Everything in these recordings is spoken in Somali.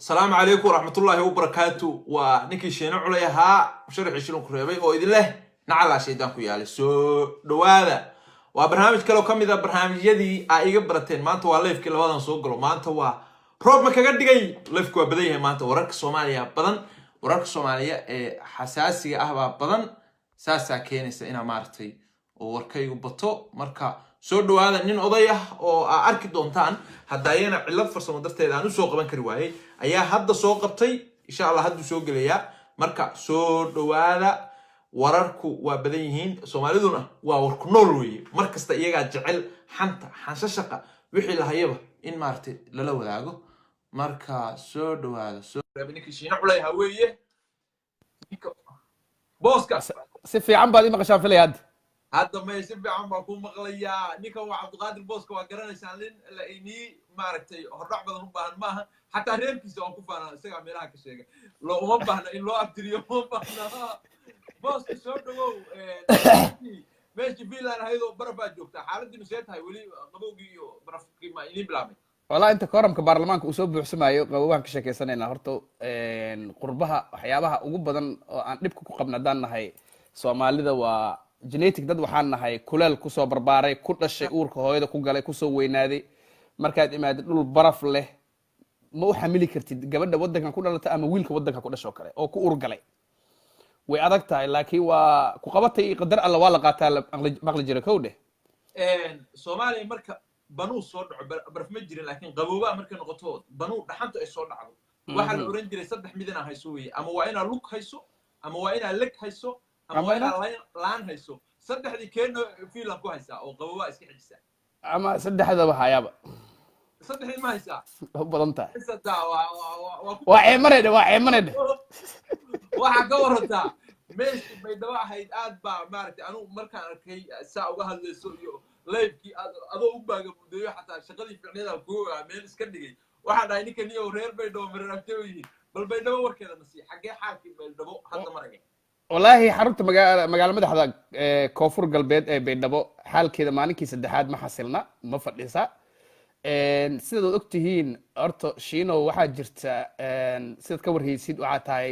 السلام عليكم ورحمة الله وبركاته ونكي شينا عليها وشرح شنو كريبي أو إذن له نعلى شيطان كيالي دواذا وبرنامج كلو كم إذا برنامج يدي أيق برتين ما أنت والليف كلا هذا نسوقله ما أنت روب ما كقد جاي ليف كوا بديه ما أنت ورك الصومالية بدن ورك الصومالية حساسية أهبا بدن ساسا كينيس إنا مارتي وركي وبطو مركا دواذا نين أضيع أو أركي دونتان هداينا علب فرصة مدرسة إذا نسوق بنك رواية ayaa hadda soo qabtay insha Allah haddu soo galaya marka soo dhawaada wararku waa badan yihiin Soomaaliduna waa warku nool weeye markasta iyaga jecel xanshashaqa wixii la hayaba in maartay lala wadaago marka soo dhawaada soo rabinki shiina culay haweeye booska si fiican baad ima qashaan filay hadda ma si fiican baa ku maqlaya ninka waa Cabdiqaadir booska waa garanaysan la inii maartay hordhac badan u baahan maaha حتى ريركيس أو كفانا سجع ملاك الشيء لو ما بحنا إن لو أبتدي ما بحنا بس شو ماشي بيلا هيدو برا جوكتا حالة دي نسيتها يقولي قبوجيو برا ما إني بلامي والله أنت كرم كبرلمانك وسوب بحسمايو قبوجك شكل سنة نهرتو قربها وحيابها وجود بدن نبكو قبنا دانا هاي سومالي ذا وجينيتك دد وحنا هاي كلال كوسو برباري كل الشيء أورك هاي كو قالي كوسو وينادي مركز إماد دول برف له ما هو حملي كرتي قبل ده ودك كنا لا أما ويلك ودك كنا شوكرة أو كأورجلي وأدقتها لكن وكقبضتي قدر الله والله قاتل مغلي جركوده. سومالي مركب بنو صور برف مجري لكن قبوبة مركب نقطات بنو دحنت الصور عقب واحد الأورنجري صدق ميدنا هيسوي أما وين لوك هيسو أما وين لك هيسو أما وين لان هيسو صدق دي كأنه في لكو هيسا أو قبوبة إسكي حجسا أما صدق هذا وحيابه صدق ما هيسا هو بضمته صدق وعمرد وحكورتا ماشي بيدوا هيد آد با مارتي أنا مركان أركي ساعة وهذا السوريو لايفكي أدو أبغى بدو حتى شغلي في عنيدا كوع مين سكندي واحد هاي نكني ورير بيدوا مرناكتوي بل بيدوا وركنا نسي حاجة حاكي بيدوا حتى مرجع والله حرمت مجال مدح هذا كوفر قلبيد بيدوا حال كذا ما نكيس الدحاد ما حصلنا ما فلسا sidaad ogtihiin horta shiino waxaa jirta sidaad ka warhaysid waxaa tahay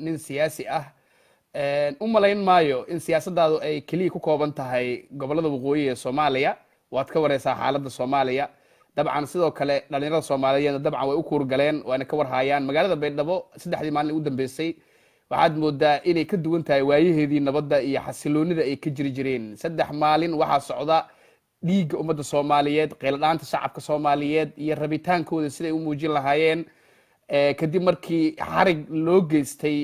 nin siyaasi ah u malayn maayo in siyaasadaadu ay kaliya ku kooban tahay gobolada waqooyi ee Soomaaliya waad ka wareysaa xaaladda Soomaaliya dabcan sidoo kale dhalinyarada Soomaaliyeed dabcan way u kuurgaleen waana ka warhayaan magaalada Baydhabo saddexdii maalin ugu dambeysay waxaad moodaa inay ka duwan tahay waayaheedii nabadda iyo xasiloonida ay ka jiri jireen saddex maalin waxaa socda dhiigga ummadda Soomaaliyeed qeyladaanta shacabka Soomaaliyeed iyo rabitaankooda sida ay u muujin lahaayeen kadib markii xarig loo geystay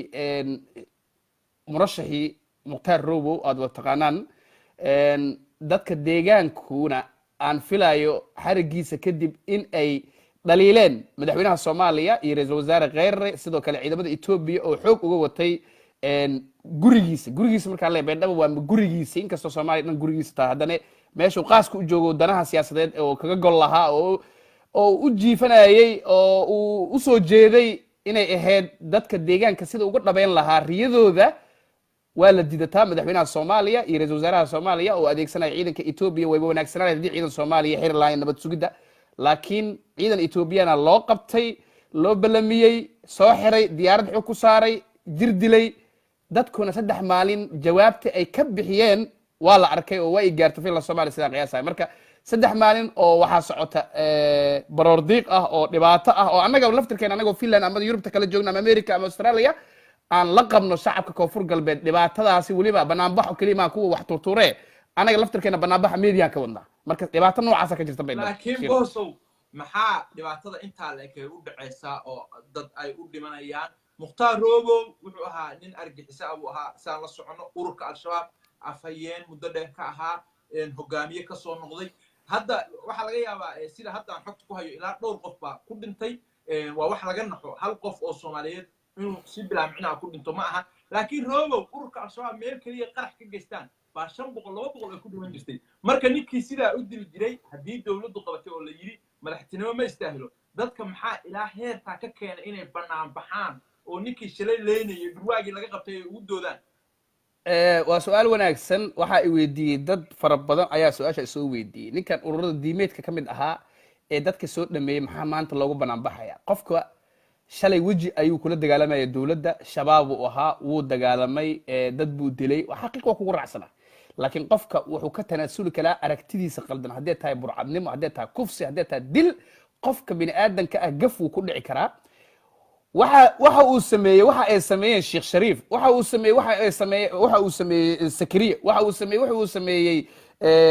murashaxii Mukhtaar Robow aad wada taqaanaan dadka deegaankuna aan filayo xarigiisa kadib in ay dhaliileen madaxweynaha Soomaaliya iyo ra'iisul wasaare Kheyre sidoo kale ciidamada Itoobiya oo xoog uga watay gurigiisa marka la Baydhabo waa gurigiisa inkastoo Soomaaliya dhan gurigiisa taa haddana meeshu qaasku u joogo danaha siyaasadeed oo kaga gol lahaa oo u jiifanayay oo uu soo jeeday inay ahayd dadka deegaanka sida uga dhabeyn lahaa riyadooda waa la diidataa madaxweynaha Soomaaliya iyo ra'iisul wasaaraha Soomaaliya oo adeegsanaya ciidanka Itoobiya way wanaagsanaaday hadii ciidan Soomaaliya xir lahayn nabad sugidda laakiin ciidan Itoobiyana loo qabtay loo balamiyay soo xiray diyaarad xog ku saaray jir dilay dadkuna saddex maalin jawaabta ay ka bixiyeen waa la arkay oo way gaartay fil Soomaaliya sida qiyaasay marka saddex maalin oo waxa socota baroor diiq ah oo dhibaato ah oo anaga laftirkeena anaga Finland ama Yurubta kala joogna ama America ama Australia aan la qabno shacabka koonfur galbeed dhibaatadaasi waliba banaanbaxo kaliya kuwa wax turture anaga laftirkeena banaanbaxa media ka wadna marka dhibaato noocaas ka jirta Baydhabo laakiin boosow maxaa dhibaatada inta la ekay u dhacaysa oo dad ay u dhimanayaan Mukhtaar Robow wuxuu ahaa nin argixisa abu ahaa saan la socono ururka al-shabaab afayeen muddo dheer ka ahaa hogaamiye ka soo noqday hadda waxa laga yaabaa sida hadda aan xogta ku hayo ilaa dhowr qof baa ku dhintay waa wax laga naxo hal qof oo Soomaaliyeed inuu si bilaamcina ku dhinto ma aha laakiin Robow ururka al-shabaab meel kaliya qarax ka geystaan baa 500 200 ay ku dhiman jirtay marka ninkii sidaa u dili jiray hadii dawladdu qabatay oo la yiri madaxtinimo ma istaahilo dadka maxaa ilaa heerta ka keenay inay banaan baxaan oo ninkii shalay leenayay durwaagii laga qabtay ay ugu doodaan waa su'aal wanaagsan waxa ay weydiiyay dad fara badan ayaa su'aasha soo weydiiyay ninkan ururada diimeedka kamid ahaa ee dadka soo dhameeyay maxaa maanta loogu banaan baxaya qofka shalay weji ayuu kula dagaalamaya dowladda shabaab uu ahaa wuu dagaalamay dad buu dilay xaqiiq waa kugu raacsana laakiin qofka wuxuu ka tanaasuli karaa aragtidiisa qaldan haddii tahay burcadnimo haddii tahay kufsi haddii tahay dil qofka bini aadanka ah gaf wuu ku dhici karaa waxa uu sameeyey waxa ay sameeyeen sheekh shariif waxa uu sameeyey sakariya waxa uu sameeyey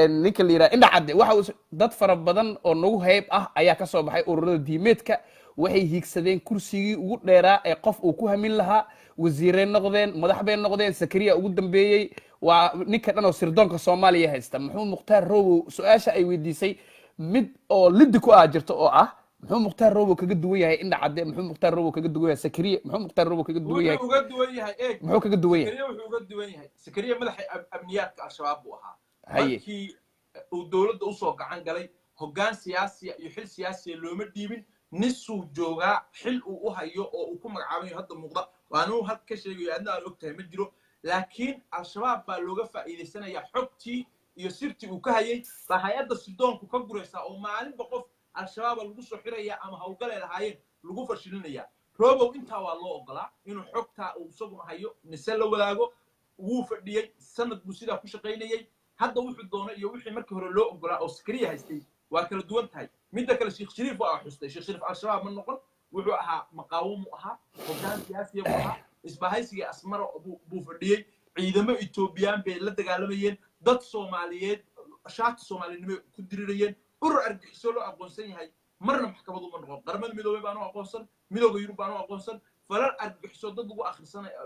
ninka la yiraahdo indhacade dad fara badan oo nagu hayb ah ayaa ka soo baxay ururada diimeedka waxay hiigsadeen kursigii ugu dheeraa ee qof uu ku hamin lahaa wasiirey noqdeen madax bay noqdeen sakariya ugu dambeeyey waa ninka dhan oo sirdoonka soomaaliya haysta maxamed mukhtaar robow su-aasha ay weydiisay mid oo liddi ku jirto oo ah muxuu mukhtaar robow kaga duwan yahay indhacade muxuu mukhtaar robow kaga duwan yahay sakariya muxuu mukhtaar robow kaga duwan yahay muxuu kaga duwan yahay wuxuu uga duwan yahay sakariya madaxa amniyaadka al-shabaab buu ahaa markii uu dowladda usoo gacan galay hoggaan siyaasiya iyo xil siyaasiya looma dhiibin nisuu joogaa xil uu u hayo oo uu ku magacaabayo hadda muuqda waanuu halka ka sheegayo adna aan ogtahay ma jiro laakiin al-shabaab baa looga faa'iidaysanayaa xogtii iyo sirtii uu ka hayay baa hay-adda sidoonku ka guraysaa oo maalinba qof al-shabaaba lagu soo xirayaa ama hawlgalay lahaayeen lagu fashilinayaa robow intaa waa loo ogolaa inuu xogtaa uu isaguna hayo mise la wadaago wuu fadhiyey sanad buu sidaa ku shaqaynayay hadda wuxuu doono iyo wixii markii hore loo ogolaa oo sakariya haystay waa kala duwan tahay midda kale sheekh shariif waa xustay sheekh shariif al-shabaab ma noqon wuxuu ahaa maqaawum u ahaa hoggaan siyaasiya buu ahaa isbahaysiga asmara buu fadhiyey ciidamo etoobiyaan bay la dagaalamayeen dad soomaaliyeed shaati soomaalinimo ku dirirayeen urur argixisoo loo aqoonsan yahay marna maxkamad uma noqon qaramada midoobay baanu aqoonsan midooda yurub baanu aqoonsan falal argixisoo dad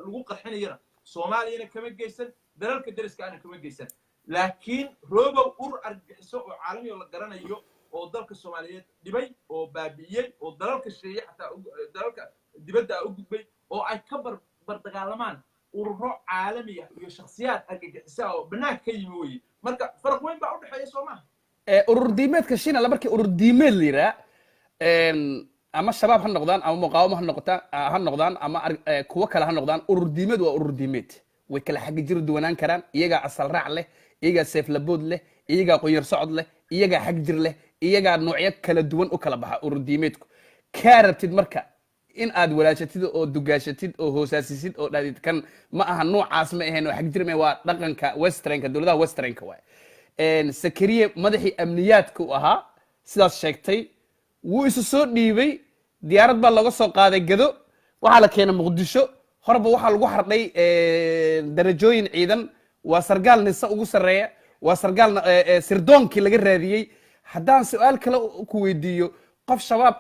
lagu qarxinayana soomaaliyana kama geysan dalalka dariska ana kama geysan laakiin robow urur argixiso oo caalami oo la garanayo oo dalka soomaaliyeed dhibay oo baabi'iyey oo dalalka sheeye xataa dalalka dibadda u gudbay oo ay ka bardagaalamaan ururo caalami ah iyo shakhsiyaad argagixisa oo banaanka ka yimi weye marka faraq weyn baa u dhexeeya soo maaha urur diimeedka shiina markii urur diimeed la yiraa ama shabaab ha noqdaan ama muqaawamo ha noqdaan ama kuwa kale ha noqdaan urur diimeed waa urur diimeed way kala xagga jir duwanaan karaan iyagaa asal raac leh iyagaa seeflabood leh iyagaa qoyar socod leh iyagaa xag jir leh iyagaa noocyo kala duwan u kala baxa urur diimeedku kaa rabtid marka in aad walaashatid oo dugaashatid oo hoosaasisid oo dhaadid kan ma aha noocaas ma ahayn oo xag jir ma waa dhaqanka westernka dowladaha westernka waay sakariye madaxii amniyaadka u ahaa sidaas sheegtay wuu isu soo dhiibay diyaarad baa looga soo qaaday gado waxaa la keenay muqdisho horba waxaa lagu xardhay darajooyin ciidan waa sargaal nisa ugu sarreeya waa sargaal sirdoonkii laga raadiyey haddaan su-aal kale ku weydiiyo qof shabaab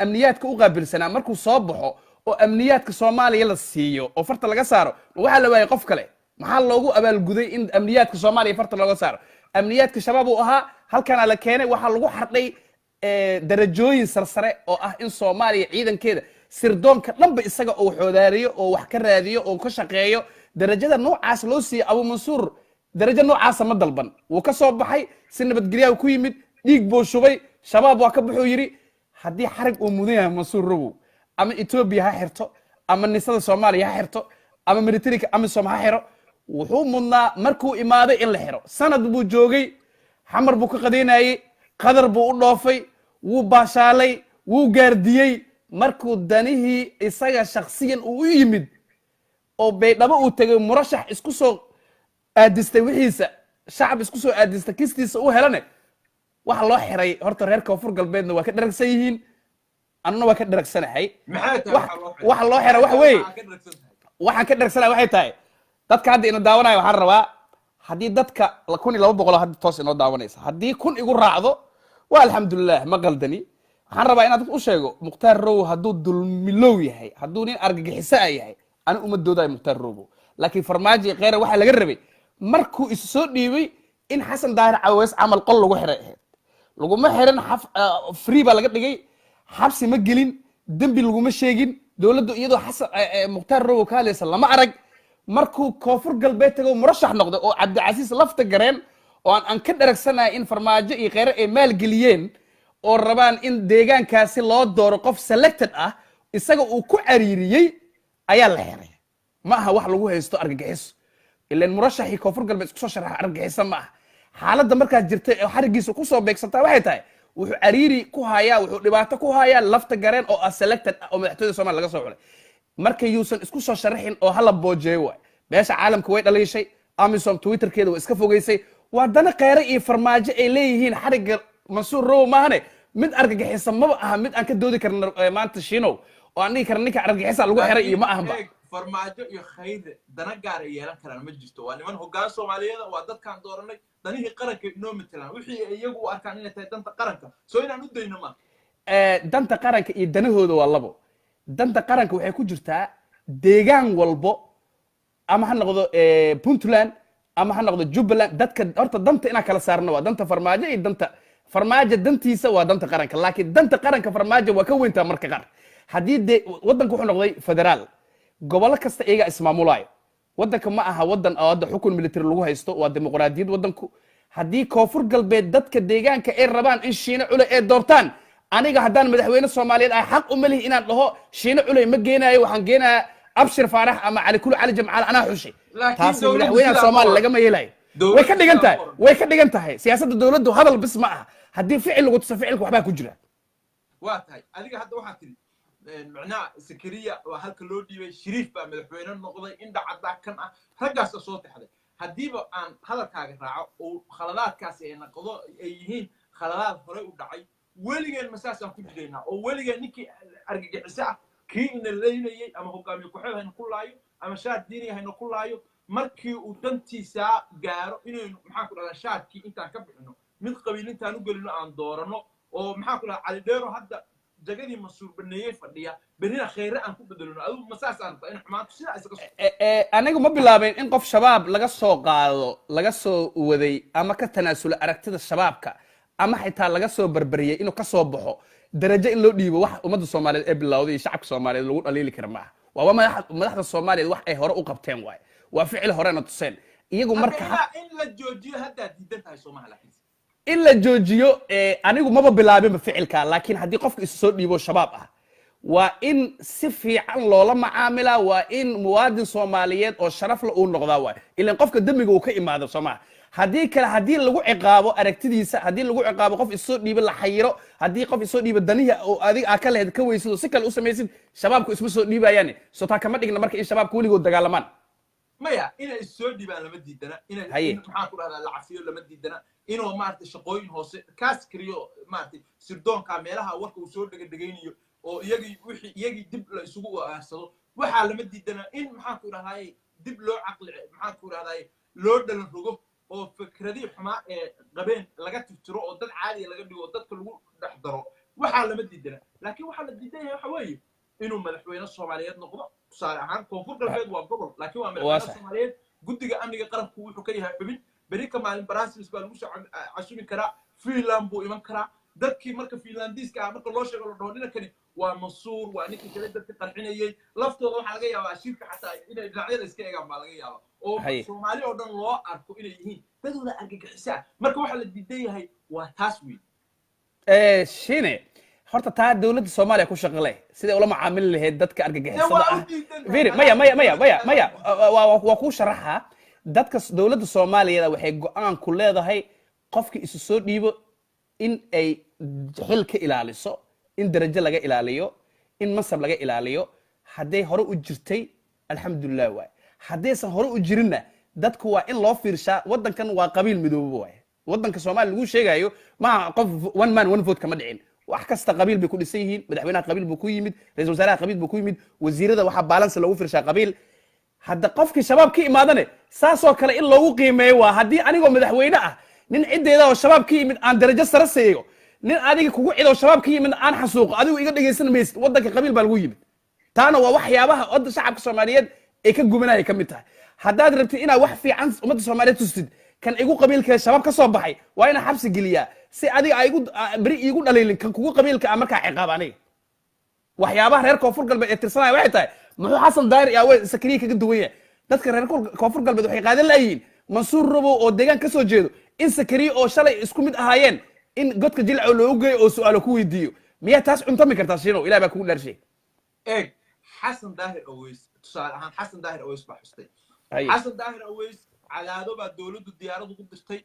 amniyaadka u qaabilsanaa markuu soo baxo oo amniyaadka soomaaliya la siiyo oo farta laga saaro waxaa la waayay qof kale maxaa loogu abaalguday in amniyaadka soomaaliya farta looga saaro amniyaadka shabaab uu ahaa halkana la keenay waxaa lagu xardhay darajooyin sarsare oo ah in soomaaliya ciidankeeda sirdoonka dhanba isaga uu xoodaariyo oo wax ka raadiyo oo ka shaqeeyo darajada noocaas loo siiyey abu mansuur darajo noocaasa ma dalban wuu ka soo baxay si nabadgelyaha ku yimid dhiig buu shubay shabaab waa ka baxuu yidhi haddii xarig uu mudan yahay mansuur robow ama etoobiya ha xirto ama nisada soomaaliya ha xirto ama militarika amisom ha xiro wuxuu mudnaa markuu imaaday in la xiro sanad buu joogay xamar buu ka qadaynayey qadar buu u dhoofay wuu baashaalay wuu gaardiyey markuu danihii isaga shaksiyan uu u yimid oo baydhabo uu tegay murashax isku soo aadistay wixiisa shacab isku soo aadista kistiisa u helane waxa loo xiray horta reer koonfur galbeedna waa ka dharagsan yihiin annuna waa ka dharagsanahay waxa loo xiray waxa weeye waxaan ka dharagsanahay waxay tahay dadka hadda ina daawanaya waxaan rabaa haddii dadka 1200 hadda toos inoo daawanaysa haddii kun igu raacdo waa alxamdulilah ma qaldani waxaan rabaa inaad u sheego mukhtaar robow hadduu dulmilow yahay hadduu nin argagixiso yahay ani uma doodayo mukhtaar robow laakiin farmaajo kheyra waxaa laga rabay markuu isu soo dhiibay in xasan daahir caweys camal qol lagu xiray ahayd laguma xiran free baa laga dhigay xabsi ma gelin dembi laguma sheegin dowladdu iyadoo xasan mukhtaar robow ka hadlaysa lama arag markuu koonfur galbeed tago murashax noqday oo cabdicasiis lafta gareen oo aan ka dharagsanahay in farmaajo iyo kheyre ay maalgeliyeen oo rabaan in deegaankaasi loo dooro qof selected ah isaga uu ku cariiriyey ayaa la xiray ma aha wax lagu haysto argagixiso ilaan murashaxii koonfur galbeed isku soo sharaxa argagixiso ma aha xaaladda markaas jirtay oo xarigiisa ku soo beegsantaa waxay tahay wuxuu cariiri ku hayaa wuxuu dhibaato ku hayaa lafta gareen oo selected oo madaxtooyada Soomaaliya laga soo xulay marka yuusan isku soo sharaxin oo hala boojeeyo waay beesha caalamka way dhaliishay amisom twitterkeeda way iska fogeysay waa dana qeyre iyo farmaajo ay leeyihiin xariga Mansuur Row maahane mid argagixisa maba aha mid aan ka doodi karno maanta Shiinow oo aan dhihi karno ninka argagixisa lagu xiray iyo ma ahanba farmaajo iyo khayre dana gaar ay yeelan karaan ma jirto waa niman hoggaan Soomaaliyeed waa dadkaan dooranay danihii qaranka inoo matalaan wixii iyagu u arkaan inay tahay danta qaranka soo inaan u dayno ma danta qaranka iyo danahooda waa labo danta qaranka waxay ku jirtaa deegaan walbo ama ha noqdo Puntland ama ha noqdo Jubbaland dadka horta danta inaan kala saarno waa danta farmaajo iyo danta farmaajo dantiisa waa danta qaranka laakiin danta qaranka farmaajo waa ka weyntaa marka qaar haddii wadanku wuxuu noqday federaal gobol kasta iyaga ismaamulayo wadanka ma aha wadan oo hadda xukun military lagu haysto waa dimuqraadiyad wadanku haddii koonfur galbeed dadka deegaanka ay rabaan in Shiine Culey ay doortaan aniga haddaan madaxweyne Soomaaliyeed ay xaq u malihi inaan dhaho Shiine Culey ma geenayo waxaan geenayaa Abshir Faarax ama Cali Jamcaal anaa xushay taasi madaxweynaha Soomaaliya lagama yeelayo way ka dhigan tahay siyaasadda dawladdu hadal bis ma aha haddii ficil lagu tuso ficilka waxbaa ku jira waa tahay adiga hadda waxaad tiri macnaa Sakariya waa halka loo dhiibay Shariif baa madaxweyne noqday indha cadda kan ah raggaas soo taxday hadiiba aan hadalkaaga raaco oo khaladaadkaas ay noqdo ay yihiin khaladaad hore u dhacay weligeen masaasaan ku jireynaa oo weligeen ninkii argagixisa ah kii ina leeynayay ama hogaamiye ku xidhan ku laayo ama shaar diini hayno ku laayo markii uu dantiisa gaaro inaynu maxaa ku dhadaa shaarkii intaan ka bixino mid qabiilintaan u gelino aan doorano oo maxaa ku dhadaa Cali Dheero hadda jagadii Mansuur baneeyay fadhiya berina khayre aan ku bedelno adigu masaas aan in xumaantu sida isaga anigu ma bilaabeen in qof shabaab laga soo qaado laga soo waday ama ka tanaasulo aragtida shabaabka ama xitaa laga soo barbariyay inuu ka soo baxo darajo in loo dhiibo wax ummadda Soomaaliyeed ee bilowday iyo shacabka Soomaaliyeed lagu dhaliili karo ma aha waa madaxda Soomaaliyeed wax ay hore u qabteen waay waa ficil horena tuseen iyagu marka in la joojiyo hadda diidan tahay Soomaaliya in la joojiyo anigu maba bilaabin ficilka laakiin haddii qofka isu soo dhiibo shabaab ah waa in si fiican loola macaamilaa waa in muwaadin Soomaaliyeed oo sharaf la uu noqdaa waay ilaan qofka dambiga uu ka imaado Soomaaliya haddii kale haddii lagu ciqaabo aragtidiisa haddii lagu ciqaabo qof isu soo dhiibo la xayiro haddii qof isu soo dhiibo danihi oo adiga ka lehed ka weysido si kale u samaysid shabaabku isma soo dhiibayaan soo taa kama dhigna marka in shabaabku weligood dagaalamaan maya inay soo dhibaan lama diidana inay maxaa ku dhahdaa la cafiyo lama diidana inuu maartay shaqooyin hoose kaas kariyo maartay sirdoonka meelaha warka uu soo dhagaynayo oo iyagii dib la isugu aarsado waxa lama diidana in maxaa ku dhahdaa dib loo caqli maxaa ku dhahdaa loo dhalan rogo oo fikradii xumaa ee qabeen laga tirtiro oo dad caadi laga dhigo dadka lagu dhex daro waxa lama diidana laakiin waxa la diidan yahay waxa weeye inuu madaxweyne Soomaaliyeed noqdo tusaale ahaan koonfur galbeed waa gobol laakiin waa madaxweyne Soomaaliyeed guddiga amniga qaranku wuxuu ka yahay xubin beri ka maalin Brussels baa lagu soo casuumi karaa Finland buu iman karaa dadkii marka Finlandiiska ah marka loo sheego la dhaho dhinankani waa Mansuur waa ninkii kale dadka qarxinayay laftooda waxa laga yaabaa shirka xataa inay dhinacyada iska eegaan baa laga yaabaa oo Soomaali oo dhan loo arko inay yihiin dadooda argagixisa marka waxa la diidan yahay waa taas weey Shiine horta taa dawladda Soomaaliya ku shaqo leh sida ula macaamil lahayd dadka argagixisada ah fiiri maya waa ku sharaxa dadka dawladda Soomaaliyeed waxay go'aan ku leedahay qofkii isu soo dhiibo in ay xil ka ilaaliso in darajo laga ilaaliyo in mansab laga ilaaliyo haday hore u jirtay alxamdulillah waay hadaysan hore u jirinna dadku waa in loo fiirshaa wadankan waa qabiil midoobo waay wadanka Soomaaliya lagu sheegayo ma qof one man one vote kama dhicin wax kasta qabiil bay ku dhisan yihiin madaxweynaha qabiil buu ku yimid ra'iisul wasaaraha qabiil buu ku yimid wasiirada waxa balance lagu fiirshaa qabiil hadda qofkii shabaab ka imaadane saasoo kale in loogu qiimeeyo waa haddii anigoo madaxweyne ah nin cideeda oo shabaab ka yimid aan darajo sare seeyo nin adiga kugu cido shabaab ka yimid aan xasuuqo adigu iga dhageysan maysid wadanka qabiil baa lagu yimid taana waa waxyaabaha wadda shacabka Soomaaliyeed ay ka gubanayay ka mid tahay haddaad rabtid inaad wax fiican ummadda Soomaaliyeed tustid kan igu qabiilka shabaab ka soo baxay waa ina xabsi geliyaa si adiga ay bari igu dhaleelin kan kugu qabiilka marka ciqaab aniga waxyaabaha reer koonfur galbeed ee tirsanaya waxay tahay muxuu Xasan Daahir iyo Sakariya kaga duwan yahay dadka reer koonfur galbeed waxay qaadan laayeen Mansuur Robo oo deegaan ka soo jeedo in Sakariya oo shalay isku mid ahaayeen in godka jilco loo geeyo oo su'aalo ku weydiiyo miya taas cuntami kartaa Shiino Ilaahay baa kugu dharshay Xasan Daahir Aweys tusaale ahaan Xasan Daahir Aweys baa xustay Xasan Daahir Aweys calaado baa dawladdu diyaaradu ku dirtay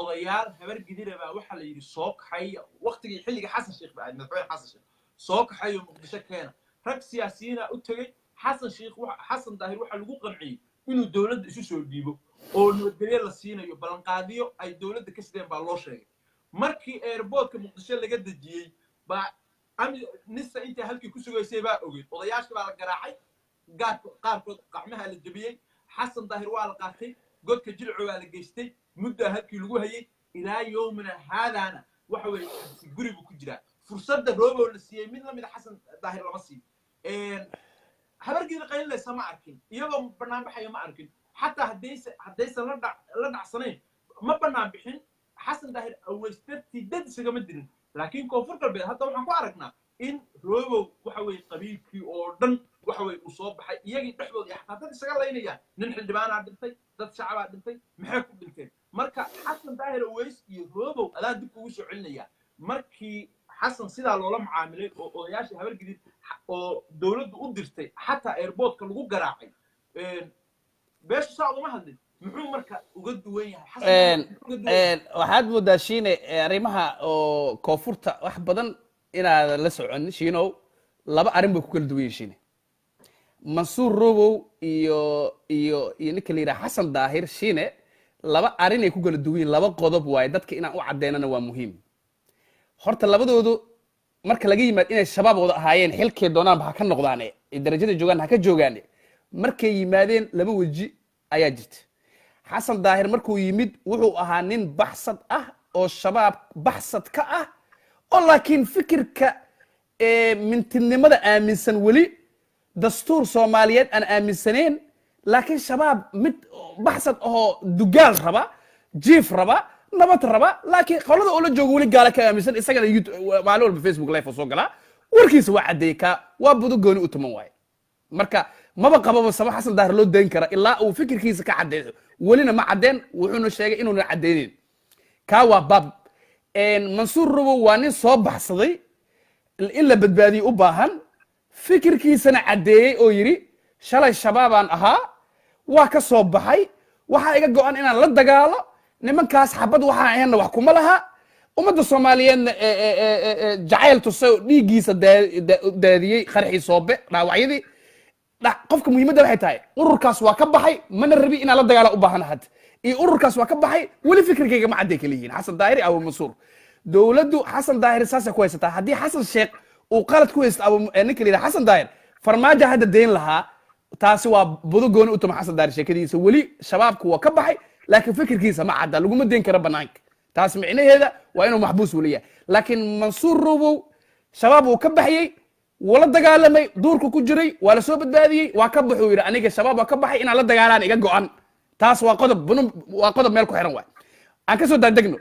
odayaal habar gidira baa waxaa la yidhi soo kaxay waqtigii xilliga xasan sheekh baa madaxweyne xasan sheekh soo kaxayo muqdisho keena rag siyaasiyiina u tegey xasan daahir waxaa lagu qanciyey inuu dowladda isu soo dhiibo oo nabadgelyo la siinayo ballanqaadiyo ay dowladda ka sideen baa loo sheegay markii airportka muqdisho laga dejiyey baa nisa intii halkii ku sugaysay baa ogeyd odayaashii baa la garaacay qaarkood qacmaha la jebiyey xasan daahir waa la qaatay godka jilco waa la geystay muddaa halkii lagu hayay ilaa yowmina haadaana waxa weeye gurigu ku jiraa fursadda roobow la siiyey mid lamida xasan daahir lama siiyo habargeeda qaylinaysa ma arkin iyagoo bannaan baxaya ma arkin xataa haddaysan la dhacsanayn ma bannaan bixin xasan daahir aweystartii dad isagama dirin laakiin koonfur galbeed hadda waxaan ku aragnaa in roobow waxa weeye qabiilkii oo dhan waxa weeye uu soo baxay iyagii dhexdooda iyo xataa dad isaga laynayaan nin xildhibaanaa dhintay dad shacabaa dhintay maxay ku dhinteen marka xasan daahir aweys iyo roobow adaa dib ugu soo celinaya markii xasan sidaa loola mucaamilay oo odayaashii habargidid oo dowladdu u dirtay xataa airportka lagu garaacay beeshu saa ugama hadlin muxuu marka uga duwan yahay waxaad moodaa shiine arrimaha oo koonfurta wax badan inaadan la soconin shiinow laba arrin bay ku kala duwan yihiin shiine mansuur robow iyo ninka la yidhaha xasan daahir shiine laba arrin ay ku kala duwan yihiin laba qodob waaye dadka inaan u caddeynana waa muhiim horta labadoodu marka laga yimaad inay shabaab wada ahaayeen xilkee doonaanba ha ka noqdaane darajada joogaan ha ka joogaane markay yimaadeen laba weji ayaa jirta xasan daahir markuu yimid wuxuu ahaa nin baxsad ah oo shabaab baxsad ka ah oo laakiin fikirka mintidnimada aaminsan weli dastuur soomaaliyeed aan aaminsaneen laakiin shabaab mid baxsad ahoo dugaal raba jiif raba nabad raba laakiin qolada oo la joogo weli gaala ka aaminsan isagana maalin walba facebook live soo galaa warkiisa waa caddeeyey ka waa budo gooni u tuman waaye marka maba qababa sama xasan daahir loo dayn kara ilaa uu fikirkiisa ka caddeeyo welina ma caddeen wuxuuna sheegay inuuna caddeynin kaa waa baab mansuur robow waa nin soo baxsaday in la badbaadiyo u baahan fikirkiisana caddeeyey oo yidhi shalay shabaabaan ahaa waa ka soo baxay waxaa iga go'an inaan la dagaalo nimankaas xabad waxaan ahaynna wax kuma laha ummadda soomaaliyeedna jacayl tusay oo dhiiggiisa daadiyey qarxii soobe dhaawacyadii qofka muhiimadda waxay tahay ururkaas waa ka baxay mana rabi inaan la dagaala u baahan had iyo ururkaas waa ka baxay weli fikirkayga ma cadday kala yihiin xasan daahir abu mansuur dowladdu xasan daahir saasay ku haysataa haddii xasan sheekh uu qalad ku haysto ninka la yidhaha xasan daahir farmaajo hadda dayn lahaa taasi waa budo gooni u tuma xasan daahir sheekadiisa weli shabaabku waa ka baxay laakiin fikirkiisa ma cadda laguma dayn kara bannaanka taas micnaheeda waa inuu maxbuus weli yahay laakiin mansuur robow shabaab uu ka baxyey wala dagaalamay duurku ku jiray waa la soo badbaadiyey waa ka baxuu yidhi aniga shabaab waa ka baxay inaan la dagaalaan iga go'an taas waa qodob meel ku xiran waay aan ka soo daadegno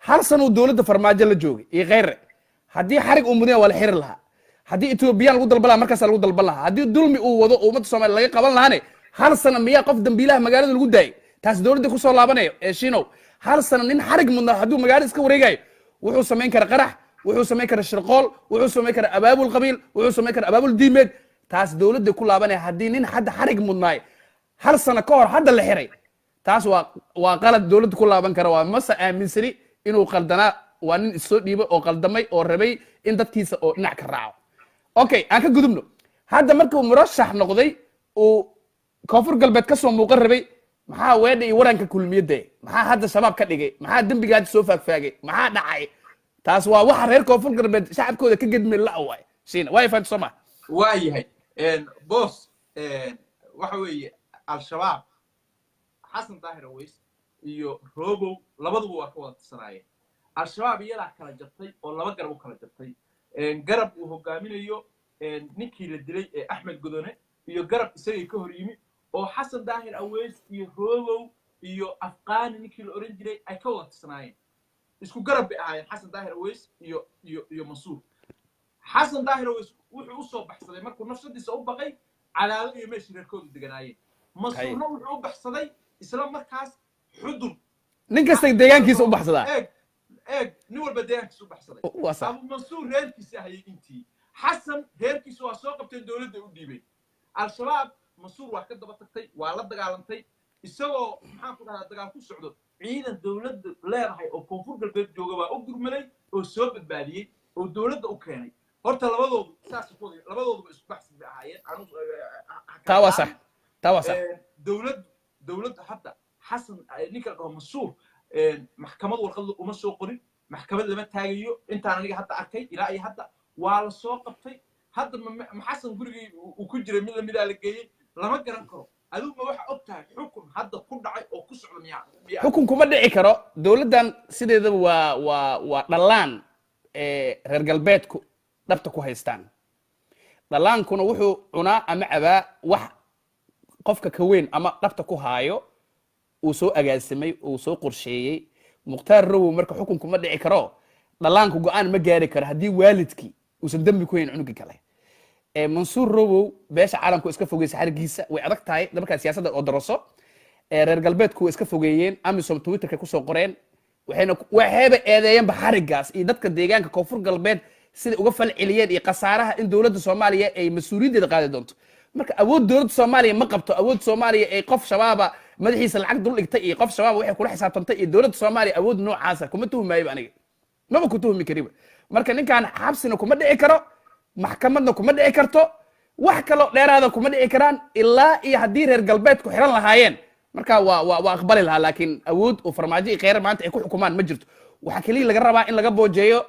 hal san uu dowladda farmaajo la joogay iyo kheyre haddii xarig uu mudanya waa la xiri lahaa haddii etoobiyaan lagu dalban lahaa markaasa lagu dalban lahaa haddii dulmi uu wado oo ummadda soomaaliya laga qaban lahaane hal sana miyaa qof dambiilaha magaalada lagu daayay taas dowladda ku soo laabanayo shiinow hal sana nin xarig mudnaa hadduu magaalada iska wareegayo wuxuu samayn kara qarax wuxuu samayn kara shirqool wuxuu samayn kara abaabul qabiil wuxuu samayn kara abaabul diimeed taas dowladda ku laabanaya haddii nin hadda xarig mudnaay hal sana ka hor hadda la xiray taas waa qalad dowladda ku laaban kara waa mase aaminsani inuu qaldanaa waa nin issoo dhiibay oo qaldamay oo rabay in dadkiisa oo dhinac ka raaco okay aan ka gudubno hadda markuu murashax noqday uu koonfur galbeed ka soo muuqan rabay maxaa weedha iyo waranka kulmiyadda maxaa hadda shabaab ka dhigay maxaa dembiga hadda soo faagfaagay maxaa dhacay taas waa waxa reer koonfur galbeed shacabkooda ka gedmi la waay shiina waa ifaan soo ma waa yahay boss waxa weeye al-shabaab xasan daahir aweys iyo robow labaduba waa ka wada tirsanaayeen al-shabaab iyadaa kala jabtay oo laba garab u kala jabtay garab uu hogaaminayo ninkii la dilay ee axmed godone iyo garab isagay ka hor yimi oo xasan daahir aweys iyo robow iyo afqaani ninkii la oran jiray ay ka wada tirsanaayeen isku garab bay ahaayeen xasan daahir aweys iyo mansuur xasan daahir aweys wuxuu u soo baxsaday markuu nafsadiisa u baqay cadaalo iyo meeshii reerkoodu deganaayeen mansuurna wuxuu u baxsaday isla markaas xudun nin kasta deegaankiisa u baxsadaa eeg nin walba deegaankiisa u baxsaday abu mansuur reerkiisa ahayay intii xasan reerkiisa waa soo qabteen dowladda u dhiibay al-shabaab mansuur waa ka daba tagtay waa la dagaalantay isagoo maxaan ku dhahaa dagaal ku socdo ciidan dowladda leedahay oo koonfur galbeed jooga baa u gurmaday oo soo badbaadiyey oo dowladda u keenay horta labadoodu saas labadooduba isku baxsi bay ahaayeen taa waa sax dowladda hadda xasan ninka la dhaho Mansuur maxkamad warqad uma soo qorin maxkamad lama taagayo intaan aniga hadda arkay ilaa iyo hadda waa la soo qabtay hadda ma xasan gurigii uu ku jiray mid lamid ah la geeyey lama garan karo adigu ma waxa og tahay xukun hadda ku dhacay oo ku socda miyaa xukun kuma dhici karo dowladdan sideedaba waa dhalaan reer galbeedku dhabta ku haystaan dhalaankuna wuxuu cunaa ama cabaa wax qofka ka weyn ama dhabta ku haayo uu soo agaasimay uu soo qorsheeyey mukhtaar rowow marka xukun kuma dhici karo dhalaanku go'aan ma gaari karo haddii waalidkii uusan dembi ku hayn cunugii kale Mansuur rowow beesha caalamku iska fogeysa xarigiisa way adag tahay markaa siyaasadda oo daraso reer galbeedku iska fogeeyeen amisom twitterka ku soo qoreen waxayba eedeeyeenba xarigaas iyo dadka deegaanka koonfur galbeed sida uga falceliyeen iyo khasaaraha in dowladda Soomaaliya ay mas'uuliyaddeeda qaadi doonto marka awood dowladda Soomaaliya ma qabto awood Soomaaliya ay qof shabaaba madaxiisa lacag dul dhigtay iyo qof shabaab waxay kula xisaabtantay iyo dowladda Soomaaliya awood noocaas kuma tuhmaayo aniga maba ku tuhmi kariba marka ninkan xabsina kuma dhici karo maxkamadna kuma dhici karto wax kale dheeraada kuma dhici karaan ilaa iyo haddii reer galbeedku xiran lahaayeen marka waa aqbali lahaa laakiin awood oo farmaajo iyo kheyr maanta ay ku xukumaan ma jirto waxa kaliya laga rabaa in laga boojeeyo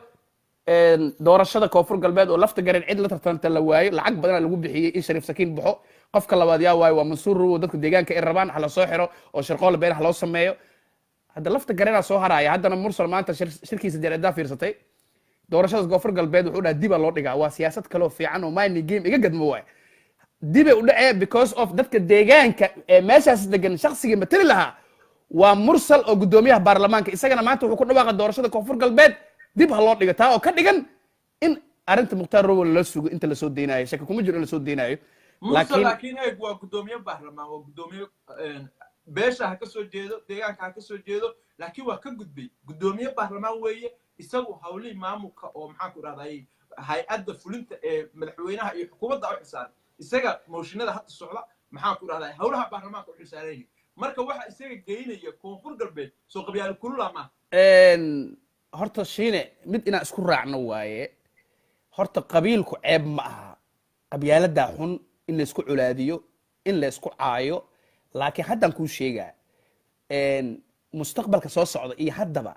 doorashada koonfur galbeed oo lafta garan cid la tartanta la waayo lacag badan lagu bixiyay in Shariif Sakiin baxo qofka labaad yaa waayo waa Mansuur rowow dadka deegaanka ay rabaan hala soo xiro oo shirqool been loo sameeyo hadda lafta garana soo haraya haddana mursal maanta shirkiisa jareedaa fiirsatay doorashada koonfur galbeed wuxuu dhahay dib loo dhigaa waa siyaasad kale oo fiican oo mind game iga gadmo waay dib u dhacay because of dadka deegaanka ee meeshaas degan shakhsiga matali lahaa waa mursal oo gudoomiyaha baarlamaanka isagana maanta wuxuu ku dhawaaqay doorashada koonfur galbeed dib loo dhigo taa oo ka dhigan in arinta mukhtaar rowow la sugo inta la soo deynayo shaki kuma jiro in la soo deynayo laakiin eeg waa gudoomiye baarlamaan waa gudoomiye beesha ha ka soo jeedo deegaanka ha ka soo jeedo laakiin waa ka gudbay gudoomiye baarlamaan weeye isagu hawlihii maamulka oo maxaan ku idhahday hay-adda fulinta ee madaxweynaha iyo xukuumadda u xisaaran isaga mooshinada hadda socda maxaan ku idhahday hawlaha baarlamaanka u xisaaranayay marka waxa isaga geynaya koonfur galbeed soo qabyaalo kulula ma horta shiine mid inaan isku raacno waaye horta qabiilku ceeb ma aha qabyaalada xun in la isku culaadiyo in la isku caayo laakiin haddaan kuu sheegaa mustaqbalka soo socda iyo haddaba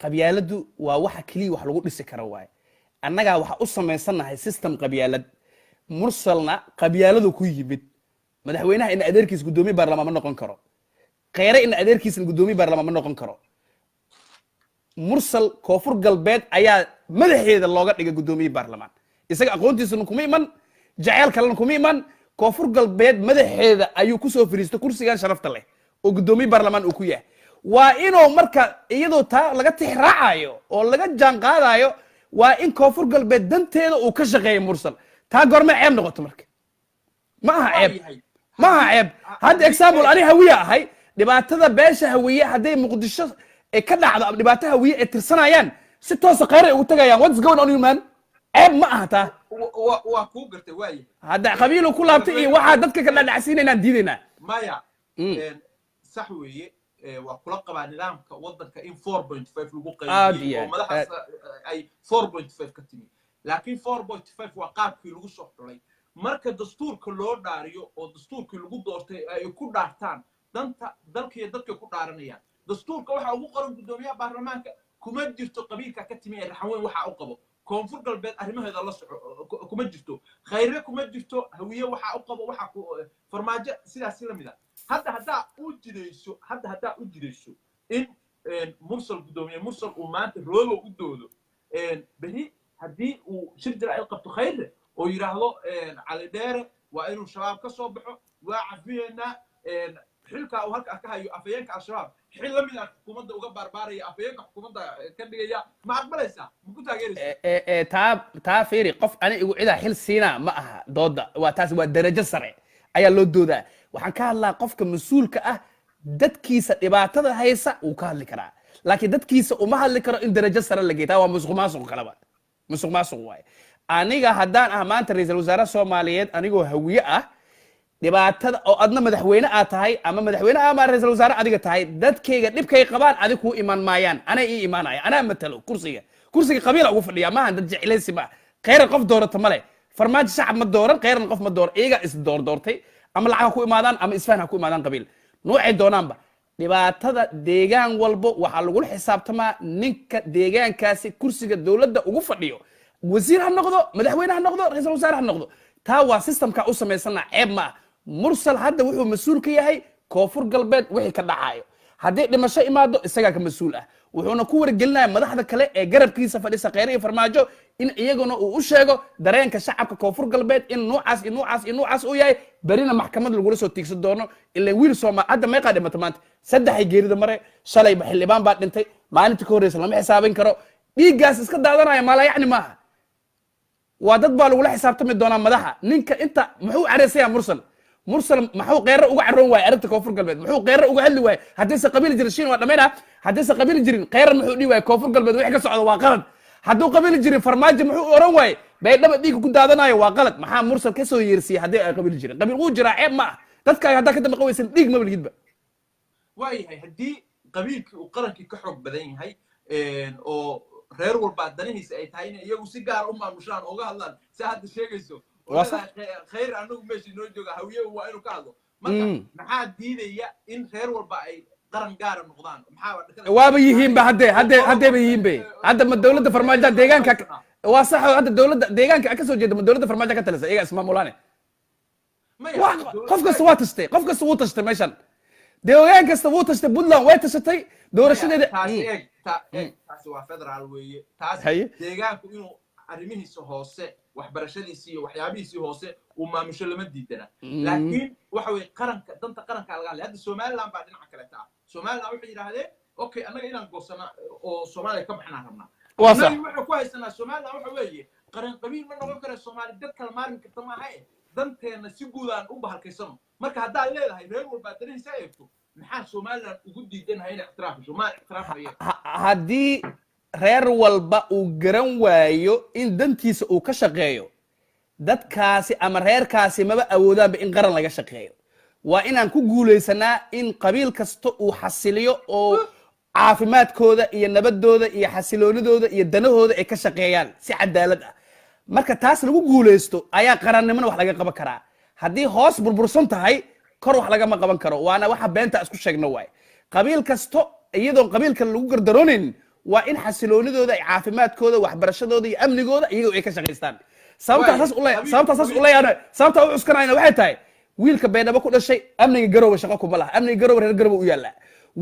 qabyaaladu waa waxa kaliya wax lagu dhisi karo waaye annagaa waxa u samaysanahay system qabyaalad mursalna qabyaaladu ku yimid madaxweynaha in adeerkiis gudoomiye baarlamaan ma noqon karo kheyre in adeerkiisna gudoomiye baarlamaan ma noqon karo mursal koonfur galbeed ayaa madaxeeda looga dhigay gudoomiye baarlamaan isaga aqoontiisana kuma iman jacayl kalena kuma iman koonfur galbeed madaxeeda ayuu kusoo fariistay kursigan sharafta leh oo gudoomiye baarlamaan uu ku yahay waa inuu marka iyadoo taa laga tixraacayo oo laga jaan qaadayo waa in koonfur galbeed danteeda uu ka shaqeeyo mursal taa goorma ceeb noqoto marka ma aha ceeb hadda example ani hawiye ahay dhibaatada beesha hawiye hadday muqdisho ka dhacdo ama dhibaato hawiye ay tirsanayaan si toosa kheyr ay ugu tagayaan what's going on you man ceeb ma aha taa waa kuu gartay waaye hadda qabiil ku laabtay iyo waxaa dadka ka dhadhacsiinaynaan diidaynaa maya sax weeye waa kula qabaa nidaamka waddanka in 4.5 lagu qaybiyo oo madaxaas ay 4.5 ka timi laakiin 4.5 waa qaabkii lagu soo xulay marka dastuurka loo dhaariyo oo dastuurkii lagu doortay ay ku dhaartaan danta dalkii dadka ku dhaaranayaan dastuurka waxa ugu qoran gudoomiyaha baarlamaanka kuma jirto qabiilka ka timi ee raxan weyn waxa uu qabo koonfur galbeed arrimaheeda la soco kuma jirto kheyre kuma jirto hawiye waxa uu qabo waxa ku farmaajo sidaas la mid ah hadda haddaa u jirayso in mursal gudoomiye mursal uu maanta roobo u doodo beri haddii uu shir jira ay qabto kheyre oo yiraahdo cali dheere waa inuu shabaab ka soo baxo waa cafiyeena xilka uu halka ka hayo afayeenka al-shabaab xil la mid ah xukuumadda uga barbaaraya afayeenka xukuumadda ka dhigaya ma aqbalaysaa ma ku taageeraysaa taa fiiri qof ani igu cidaa xil siinaa ma aha dooda waa taas waa darajo sare ayaa loo doodaa waxaan ka hadlaa qofka mas-uulka ah dadkiisa dhibaatada haysa uu ka hadli karaa laakiin dadkiisa uma hadli karo in darajo sare la geetaa waa musuq maasuq kaleba musuq maasuq waaye aniga haddaan ah maanta ra-iisul wasaare soomaaliyeed anigoo hawiye ah dhibaatada oo adna madaxweyne aad tahay ama madaxweyne ama ra'iisul wasaare adiga tahay dadkayga dhibkay qabaan adig ku iman maayaan anay ii imaanaya anaa matalo kursiga qabiil ugu fadhiya maaha dad jeclaysi ma khayran qof doorata male farmaajo shacab ma dooran khayran qof ma dooran iyaga is doortay ama lacag ku imaadaan ama isfahan ku imaadaan qabiil noocay doonaanba dhibaatada deegaan walbo waxaa lagu xisaabtamaa ninka deegaankaasi kursiga dowladda ugu fadhiyo wasiir ha noqdo madaxweyne ha noqdo ra'iisul wasaare ha noqdo taa waa systemka u samaysana ceeb ma mursal hadda wuxuu mas'uul ka yahay koonfur galbeed wixii ka dhacayo haddii dhimasho imaado isagaa ka mas'uul ah wuxuuna ku wargelinayaa madaxda kale ee garabkiisa fadhisa khayr iyo farmaajo in iyaguna uu u sheego dareenka shacabka koonfur galbeed in nuucaas uu yahay berina maxkamad lagula soo tiigsan doono ilaa wiil Soomaali hadda meeqa dhimata maanta saddex geerida mare shalay xildhibaan baa dhintay maalintii ka horreysay lama xisaabin karo dhiiggaas iska daadanaya maala yacni maaha waa dad baa lagula xisaabtami doonaa madaxa ninka inta muxuu careysaya mursal maxuu qeyra uga caroon waay arrinta koonfur galbeed muxuu qeyra uga hadli waay haddiise qabiil jirin shiin waa dhamayna haddiise qabiil jirin qeyra muxuu dhihi waay koonfur galbeed wixii ka socda waa qalad hadduu qabiil jirin farmaajo muxuu oran waay baydhaba dhiig ku daadanayo waa qalad maxaa mursal ka soo yeersiyay haddii ay qabiil jirin qabiil wuu jiraa ceeb ma ah dadka haddaa ka dambe qawaysan dhiig ma bilgidba waayahay haddii qabiilkii uu qarankii ka xoog badan yahay oo reer walba danihiisa ay tahay inay iyagu si gaar u maamushaan ooga hadlaan si hadda sheegayso khayr anagu meesha noo jooga hawiye waa inuu ka hadlo marka maxaa diidaya in reer walba ay qaran gaara noqdaan waaba yihiinba haddayba yihiinbe hadda ma dowladda farmaajo deegaanka waa sax hadda dowladda deegaanka ka soo jeeda ma dowladda farmaajo ka talisa iyaga ismaamulaane qof kasta waa tashtay qof kasta wuu tashtay meeshan deegaan kasta wuu tashtay puntland way tashatay doorashadeeda taasi waa federaal weeye taas deegaanku inuu arrimihiisa hoose waxbarashadiisii iyo waxyaabihiisii hoose uu maamusho lama diidana laakiin waxa weeye qaranka danta qaranka laga hadlay hadda somaliland baa dhinaca kale taa somaliland waxay yidhaahdeen okay annaga inaan goosana oo soomaaliya ka baxnaan rabnaa waxay ku haysanaa somaliland waxa weeye qaran qabiil ma noqon kara soomaali dad kala maalin karta maaha danteena si guud aan u bahalkaysano marka haddaad leedahay reer walbaa danihiisa eegto maxaa somaliland ugu diidanahay inay ixtiraafayso maa ixtiraafaya haddii reer walba uu garan waayo in dantiisa uu ka shaqeeyo dadkaasi ama reerkaasi maba awoodaanba in qaran laga shaqeeyo waa inaan ku guulaysanaa in qabiil kasta uu xasiliyo oo caafimaadkooda iyo nabadooda iyo xasiloonidooda iyo danahooda ay ka shaqeeyaan si cadaalad ah marka taas lagu guulaysto ayaa qarannimona wax laga qaban karaa haddii hoos burbursan tahay kor wax lagama qaban karo waana waxa beenta isku sheegno waay qabiil kasto iyadoon qabiilka lagu gardaroonin waa in xasiloonidooda ay caafimaadkooda waxbarashadooda iyo amnigooda iyagoo ay ka shaqaystaan sababtaas u leeyahay sababta u cuskanayna waxay tahay wiilka beedhabo ku dhashay amniga garowe shaqo kuma laha amniga garowe reer garowe u yaala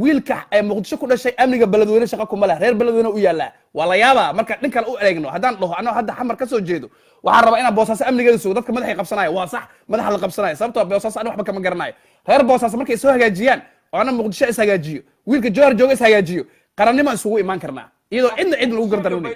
wiilka muqdisho ku dhashay amniga beledweyne shaqo kuma laha reer beledweyne u yaala waa la yaabaa marka dhin kale u eegno haddaan dhaho anoo hadda xamar ka soo jeedo waxaan rabaa inaan boosaaso amnigeeda sugo dadka madaxay qabsanayo waa sax madaxa la qabsanayo sababtoo boosaaso ani waxba kama garanayo reer boosaaso markay soo hagaajiyaan oo ana muqdisho is hagaajiyo wiilka jowhar jooga is hagaajiyo qarannimo isugu imaan karnaa iyadoo cidna lagu gardaroonay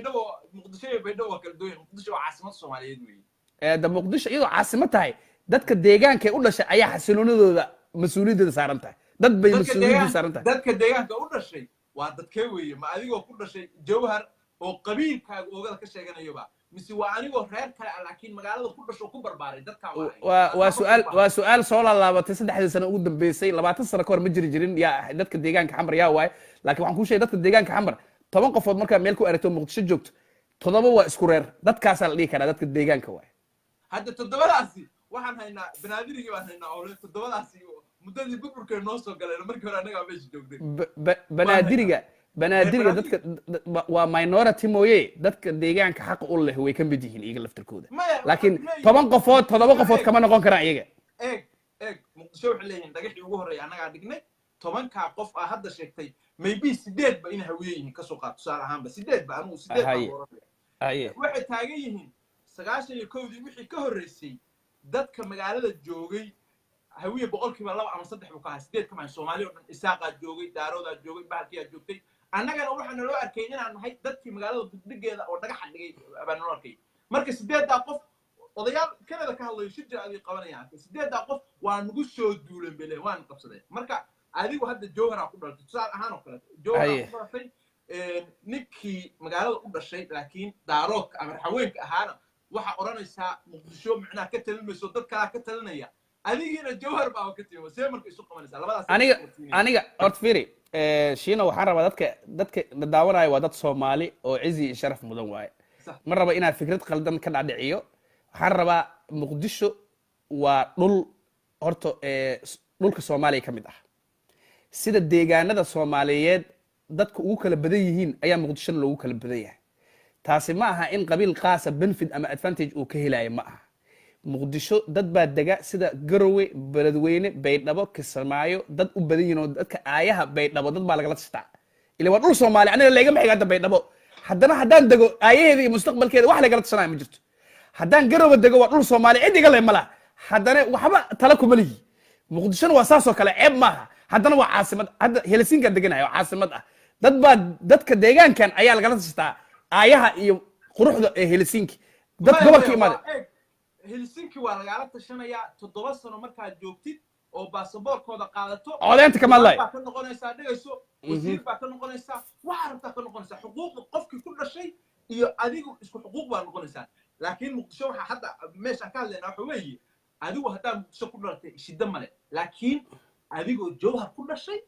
muqdisho iyo baydhabo waa kala duwan muqdisho waa caasimad soomaaliyeed weeye da muqdisho iyadoo caasimo tahay dadka deegaanka u dhashay ayaa xasiloonidooda mas-uuliyaddeeda saaran tahay dad bay mas-uuliyaddeeda saaran tahay dadka deegaanka u dhashay waa dadkee weeye ma adigoo ku dhashay jowhar oo qabiilkaaga oogada ka sheeganayoba mise waa anigoo reer kale ah laakiin magaalada ku dhasho ku barbaaray dadkaa waa su-aal soo laalaabatay saddexdii sano ugu dambeysay 20 sano ka hor ma jiri jirin yaa dadka deegaanka xamar yaa waay laakiin waxaan kuu sheegay dadka deegaanka xamar 10 qofood markaa meel ku aragto muqdisho joogto 7 waa isku reer dadkaasaa la dhihi karaa dadka deegaanka waay hadda 7daasi waxaan haynaa banaadirigii baan haynaa oo 7daasi muddadii burburkee noo soo galeen markii hore annagaa meesha joogtay banaadiriga dadka waa minority mooye dadka deegaanka xaq u leh way ka mid yihiin iyaga laftirkooda laakiin 7 qofood kama noqon karaan iyaga eeg muqdisho waxay leeyihiin dhagaxii ugu horreeya annagaa dhignay 10kaa qof ah hadda sheegtay maybe 8 ba inay hawiye yihiin kasoo qaad tusaale ahaanba 8 ba anugu 8 waxay taagan yihiin 91dii wixii ka horreysay dadka magaalada joogay hawiye 2% ama 3 buu ka ahaa 8 kama Soomaaliya oo dhan isaaqaa joogay daaroodaa joogay bahalkiyaa joogtay annagana waxaana loo arkay inaan nahay dadkii magaalada budbigeeda oo dhagaxa dhigay baan loo arkay marka 8daa qof odayaal kanada ka hadlayo shirja ay qabanayaan 8daa qof waa nagu soo duulan bele waan qabsaday marka adigu hadda jowhara ku dhaltay tusaale ahaan oo kale jowhara ku dhaltay ninkii magaalada u dhashay laakiin daaroodka ama haweenka ahaana waxa oranaysaa muqdisho macnaa ka talinayso dad kala ka talinaya adigina jawhar baa ka timo see marka isu qabanaysaa labadaas aniga horta fiiri shiina waxaan rabaa dadka daawanaya waa dad Soomaali oo cizi iyo sharaf mudan waaye ma raba inaad fikrad qaldan ka dhacdhiciyo waxaan rabaa muqdisho waa dhul horta dhulka Soomaaliya ka mid ah sida deegaanada Soomaaliyeed dadku ugu kala badan yihiin ayaa muqdisho loogu kala badan yahay taasi ma aha in qabiil qaasa benefit ama advantage uu ka helayo ma aha muqdisho dad baa dega sida garowe beledweyne baydhabo kismaayo dad u badan yihiin oo dadka aayaha baydhabo dad baa lagala tashataa ilaa waa dhul Soomaali aniga leega ma xiga baydhabo haddaan dego aayaheeda iyo mustaqbalkeeda wax lagala tashanaayo ma jirto haddaan garowe dego waa dhul Soomaali cidiga le mala haddana waxba tala kuma lihi muqdishona waa saas oo kale ceeb maaha haddana waa caasimad hadda Helsinki deganayo caasimad ah dadka deegaankan ayaa lagala tashataa aayaha iyo quruxda ee Helsinki dad gobolka imaade Helsinki waa lagala tashanayaa 7 sano markaad joogtid oo baasaboorkooda qaadato codeynta kama lay ka noqonaysaa dhigayso wasiir baa ka noqonaysaa waxa rabtaa ka noqonaysaa xuquuqda qofkii ku dhashay iyo adigu isku xuquuq baa noqonaysaa laakiin muqdisho waxa hadda meesha ka hadlaynaa waxa weeye adigu hadaa muqdisho ku dhalatay shida male laakiin adigoo jawhar ku dhashay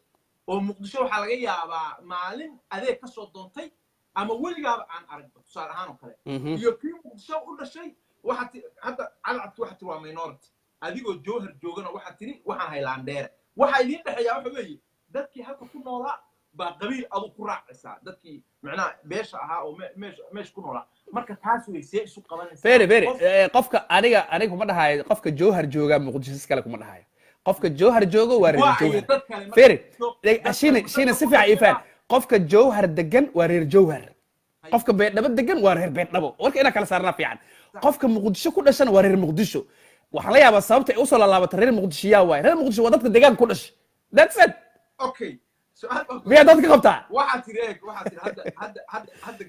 oo muqdisho waxa laga yaabaa maalin adeeg ka soo doontay ama weligaaba aan arag tusaale ahaan oo kale iyo kii muqdisho u dhashay waxaad hadda calcadku waxaad waa minority adigoo jawhar joogana waxaad tiri waxaan haylaandheere waxa idin dhaxeeyaa waxa weeye dadkii halka ku noolaa baa qabiil adu ku raacaysaa dadkii macnaha beesha ahaa oo meesha ku noolaa marka taas way see isu qabanaysaa very qofka aniga kuma dhahayo qofka jawhar jooga muqdisho kale kuma dhahayo qofka jawhar joogo waa reer jawhar very shina si fiican ifaan qofka jawhar degan waa reer jawhar qofka beedhabo degan waa reer beedhabo warka ina kala saarnaa fiican qofka muqdisho ku dhashan waa reer muqdisho waxaan la yaabaa sababta ay u soo laalaabatay reer muqdisho yaa waay reer muqdisho waa dadka deegaanka ku dhashay that's it okay miyaa dadka ka qabtaa waxaad tiri hadda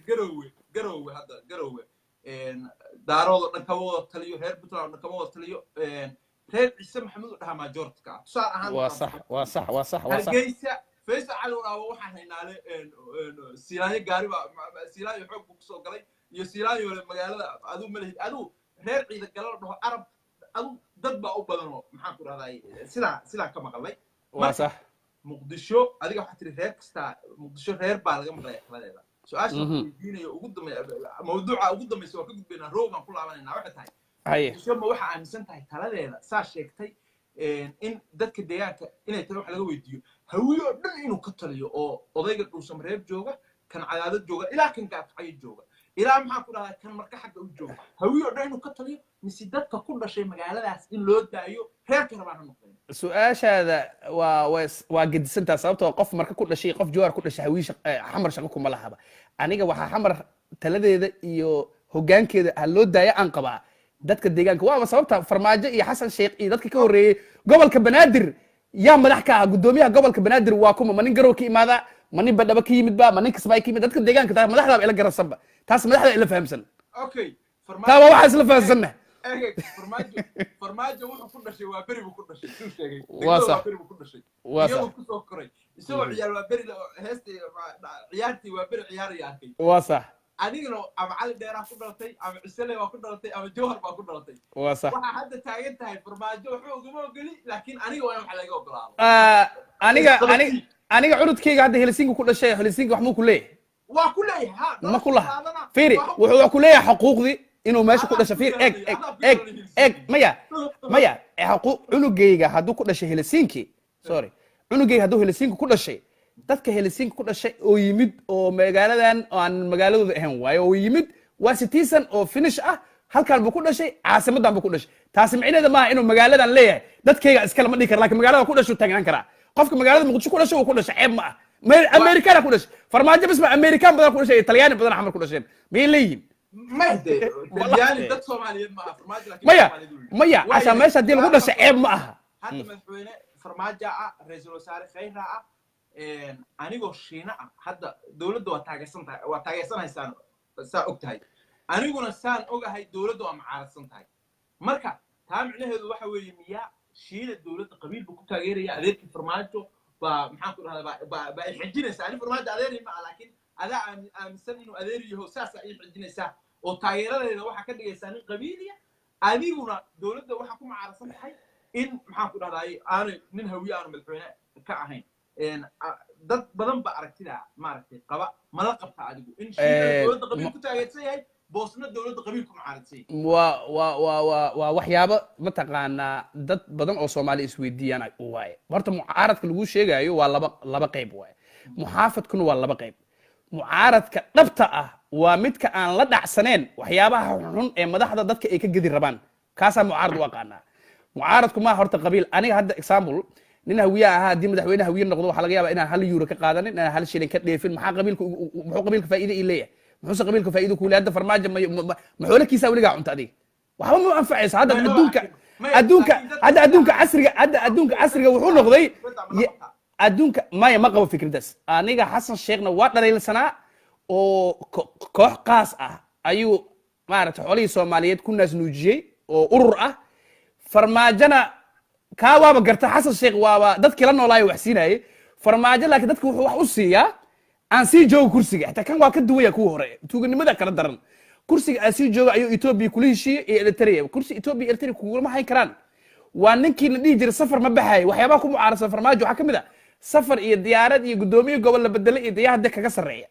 garowe daarooda dhan kama wada taliyo reer puntland dhan kama wada taliyo reer ciise maxamed u dhahaa majortka tusaale ahaan waa sax hargeysa faysal cali waraawo waxaan haynaale siilaayo gaari baa siilaayo xoog ku soo galay iyo siilaayo magaalada adu malahid adu reer ciida galal dhaho arab adu dad baa u badan oo maxaan ku rahday sidaa ka maqalay waa sax muqdisho adiga waxaad tiri reer kasta muqdisho reer baa laga maqlaya kaladeeda su-aasha weydiinayo ugu dambeeya mawduuca ugu dambaysa waa ka gudbaynaa roog aan ku laabanaynaa waxay tahay muqdisho ma waxaa aaminsan tahay taladeeda saa sheegtay in dadka deegaanka inay tahay wax laga weydiiyo hawiye oo dhan inuu ka taliyo oo odayga dhuusam reeb jooga kan cadaadad jooga ilaa kan gaadkacayo jooga ilaa maxaa ku dhahdaa kan marka xagga u jooga hawiye oo dhan inuu ka taliyo mise dadka ku dhashay magaaladaas in loo daayo reerka rabaan ha noqdeen su-aashaada waa gedisantaa sababtoo qof marka ku dhashay qof jawhar ku dhashay hawiye xamar shaqo kuma lahaba aniga waxaa xamar taladeeda iyo hoggaankeeda ha loo daaya aan qabaa dadka deegaanka waaba sababta farmaajo iyo xasan sheekh iyo dadka ka horreeyey gobolka banaadir yaa madax ka ah guddoomiyaha gobolka banaadir waa kuma ma nin garow ka imaada ma nin badhaba ka yimid ba ma nin kismaayo ka yimid dadka deegaanka taa madaxdaaba ila garansanba taas madaxda ila fahamsan okay taa waa waxaa isla fahamsanna farmaajo wuxuu ku dhashay waa beri buu ku dhashay suu sheegay waa sax beri buu ku dhashay waa sax iyagoo kusoo koray isagoo ciyaar waa beri heestii ciyaartii waa beri ciyaaraya arkay waa sax adigna ama cali dheeraa ku dhalatay ama cisale waa ku dhalatay ama jawhar baa ku dhalatay waa sax waxaa hadda taagan tahay farmaajo waxba ugama ogoli laakiin aniga waa in wax laga ogolaado aniga curudkayga hadda Helsinki ku dhashay Helsinki wax muu ku leeyahay waa ku leeyahay ma ku laha fiiri wuxuu ku leeyahay xuquuqdii inuu meesha ku dhashay fiir eg maya cunugayga hadduu ku dhashay Helsinki sorry cunugayga hadduu Helsinki ku dhashay dadka Helsinki ku dhashay oo yimid oo magaaladan aan magaaladooda ahayn waayo oo yimid waa citizen oo finish ah halkaan buu ku dhashay caasimadan buu ku dhashay taasi micnaheedu maaha inuu magaaladan leeyahay dadkayga iskala ma dhihi kara laakiin magaalada ku dhashay taagnaan karaa qofka magaalada muqdisho ku dhashay uu ku dhashay ceeb ma ah amerikana ku dhashay farmaajo bisma amerikaan badan ku dhashay talyaani badan xamar ku dhasheen miyay leeyihiin maya عشان meesha hadii lagu dhashay ceeb ma aha hadda madaxweyne farmaajo ah ra'iisul wasaare khayra ah anigoo shiina ah hadda dawladda waa taageersanaysaa saa og tahay aniguna saan ogahay dawladda waa mucaaradsan tahay marka taa micnaheedu waxa weeye miyaa shiina dawladda qabiil buu ku taageeraya adeerkii farmaajo baa maxaan ku dhahdaa baa ay xijinaysaa ani farmaajo adeeri ma laakiin adaa aaminsan inuu adeer yaho saas ay xijinaysaa oo taageeradeeda waxa ka dhigaysaa nin qabiiliya adiguna dawladda waxa ku mucaaradsan tahay in maxaan ku dhahday aanu nin hawiye aanu madaxweyne ka ahayn dad badan ba aragtida maaragtay qaba mala qabta adigu in dowladda qabiil ku taageersan yahay boosna dowladda qabiil ku mucaaradsan waa waxyaabo mataqaanaa dad badan oo Soomaali isweydiiyaan waaye horta mucaaradka lagu sheegayo waa laba qayb waaye muxaafadkuna waa laba qayb mucaaradka dhabta ah waa midka aan la dhacsaneen waxyaabaha xun ee madaxda dadka ay ka gedi rabaan kaasa mucaarad u aqaanaa mucaaradku ma horta qabiil aniga hadda example nin hawiye ahaa haddii madaxweyne hawiye noqdo waxaa laga yaabaa inaan 1 euro ka qaadanin inaan 1 shilin ka dheefin muxuu qabiilka faa'iido ii leeyahay muxuu qabiilka faa'iido ku leeyahay hadda farmaajo maxoolakiisa weligaa cunta adiga waxba ma anfacayso hadda adduunka casriga wuxuu noqday adduunka maya ma qabo fikradaas aniga xasan sheekhna waa dhaleelsanaa oo koox qaas ah ayuu maaragtay xoolihii Soomaaliyeed ku naas nuujiyay oo urur ah farmaajana ka waaba garta xasan sheekh waaba dadkii la noolaayo wax siinayay farmaajo laakiin dadku wuxuu wax u siiyaa aan sii joogo kursiga xitaa kan waa ka duwaya kuwa hore tuuganimada kala daran kursiga aan sii joogo ayuu Ethiopia kula heshiiyay iyo Eritrea kursi Ethiopia iyo Eritrea kuma hayn karaan waa ninkii la dhihi jiray safar ma baxay waxyaabaha ku mucaarasa farmaajo waxa kamid ah safar iyo diyaarad iyo gudoomiye gobol la bedelay iyo diyaarada kaga sareeya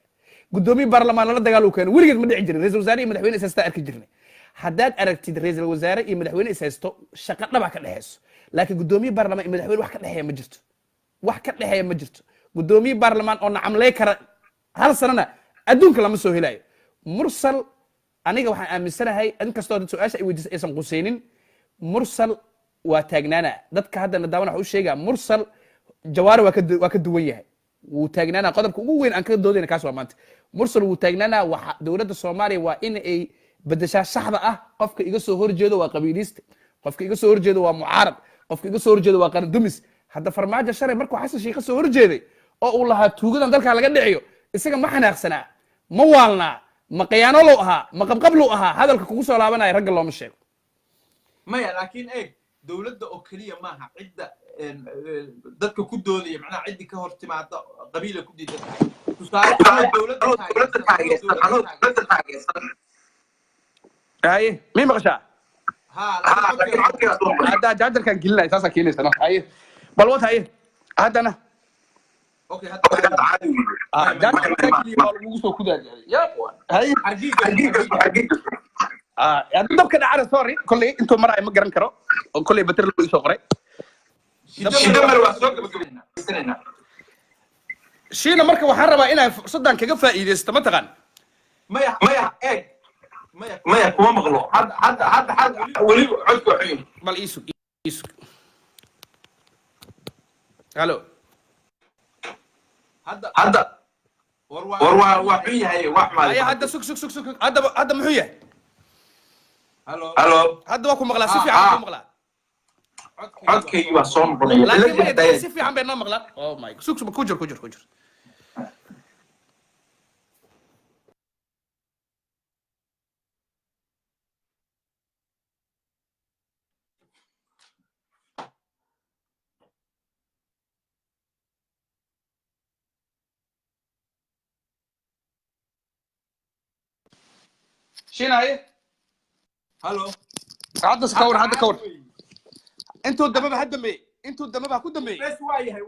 gudoomiye baarlamaan la dagaal uu keenay weligeed ma dhici jirin ra'iisul wasaare iyo madaxweyne isasta arki jirnay haddaad aragtid ra'iisul wasaare iyo madaxweyne isaysto shaqo dhaba ka dhaxayso laakiin gudoomiye baarlamaan iyo madaxweyne wax ka dhaxeeya ma jirto gudoomiye baarlamaan oo nacamlay kara hal sanana adduunka lama soo helayo mursal aniga waxaan aaminsanahay in kastoo dad su'aasha ay weydiisay aysan qusaynin mursal waa taagnaana dadka hadda nadaamana waxa u sheegaa mursal jawaari waa ka duwan yahay wuu taagnaana qodobka ugu weyn aan ka doodayna kaas waa maanta mursal wuu taagnaana waxa dowladda Soomaaliya waa in ay bedeshaa saxda ah qofka iga soo horjeedo waa qabiiliste qofka iga soo horjeedo waa mucaarad qofka iga soo horjeedo waa qaran dumis hadda farmaajo shalay markuu xasan sheekh soo horjeeday oo uu lahaa tuugadan dalka laga dhiciyo isaga ma xanaaqsanaa ma waalnaa ma qiyaano loo ahaa ma qabqab loo ahaa hadalka kugu soo laabanaya ragga looma sheego maya laakiin eeg dowladda oo kaliya maaha cidda dadka ku doodaya macnaha ciddi ka hor timaada qabiila ku diidan tusaale dowladda taageersan haye mii maqashaa hadda jaajarkan gelinaya saasaa keenaysana haye bal wata haye haddana okay hadda jaajarkan geliya waa lagugu soo kudaajay haye dabka dhacada sorry kolley intuu maraay ma garan karo oo kolley batir loo isoo qoray shiina marka waxaan rabaa inaan fursadan kaga faa'iideysto ma taqaan maya eeg maya kuma maqlo hadda weli codku xun bal isu halo hadda war waa xun yahay wax maal ay hadda sug hadda muxuu yahay halo hadda waa ku maqlaa si fiican ku maqlaa codkaygi waa soo noqonaya laakiin si fiican bay noo maqlaa oh my sug ku jir شيناي هلو هذا سكور انتو الدمبه هدمي انتو الدمبه كدمي بس واي هي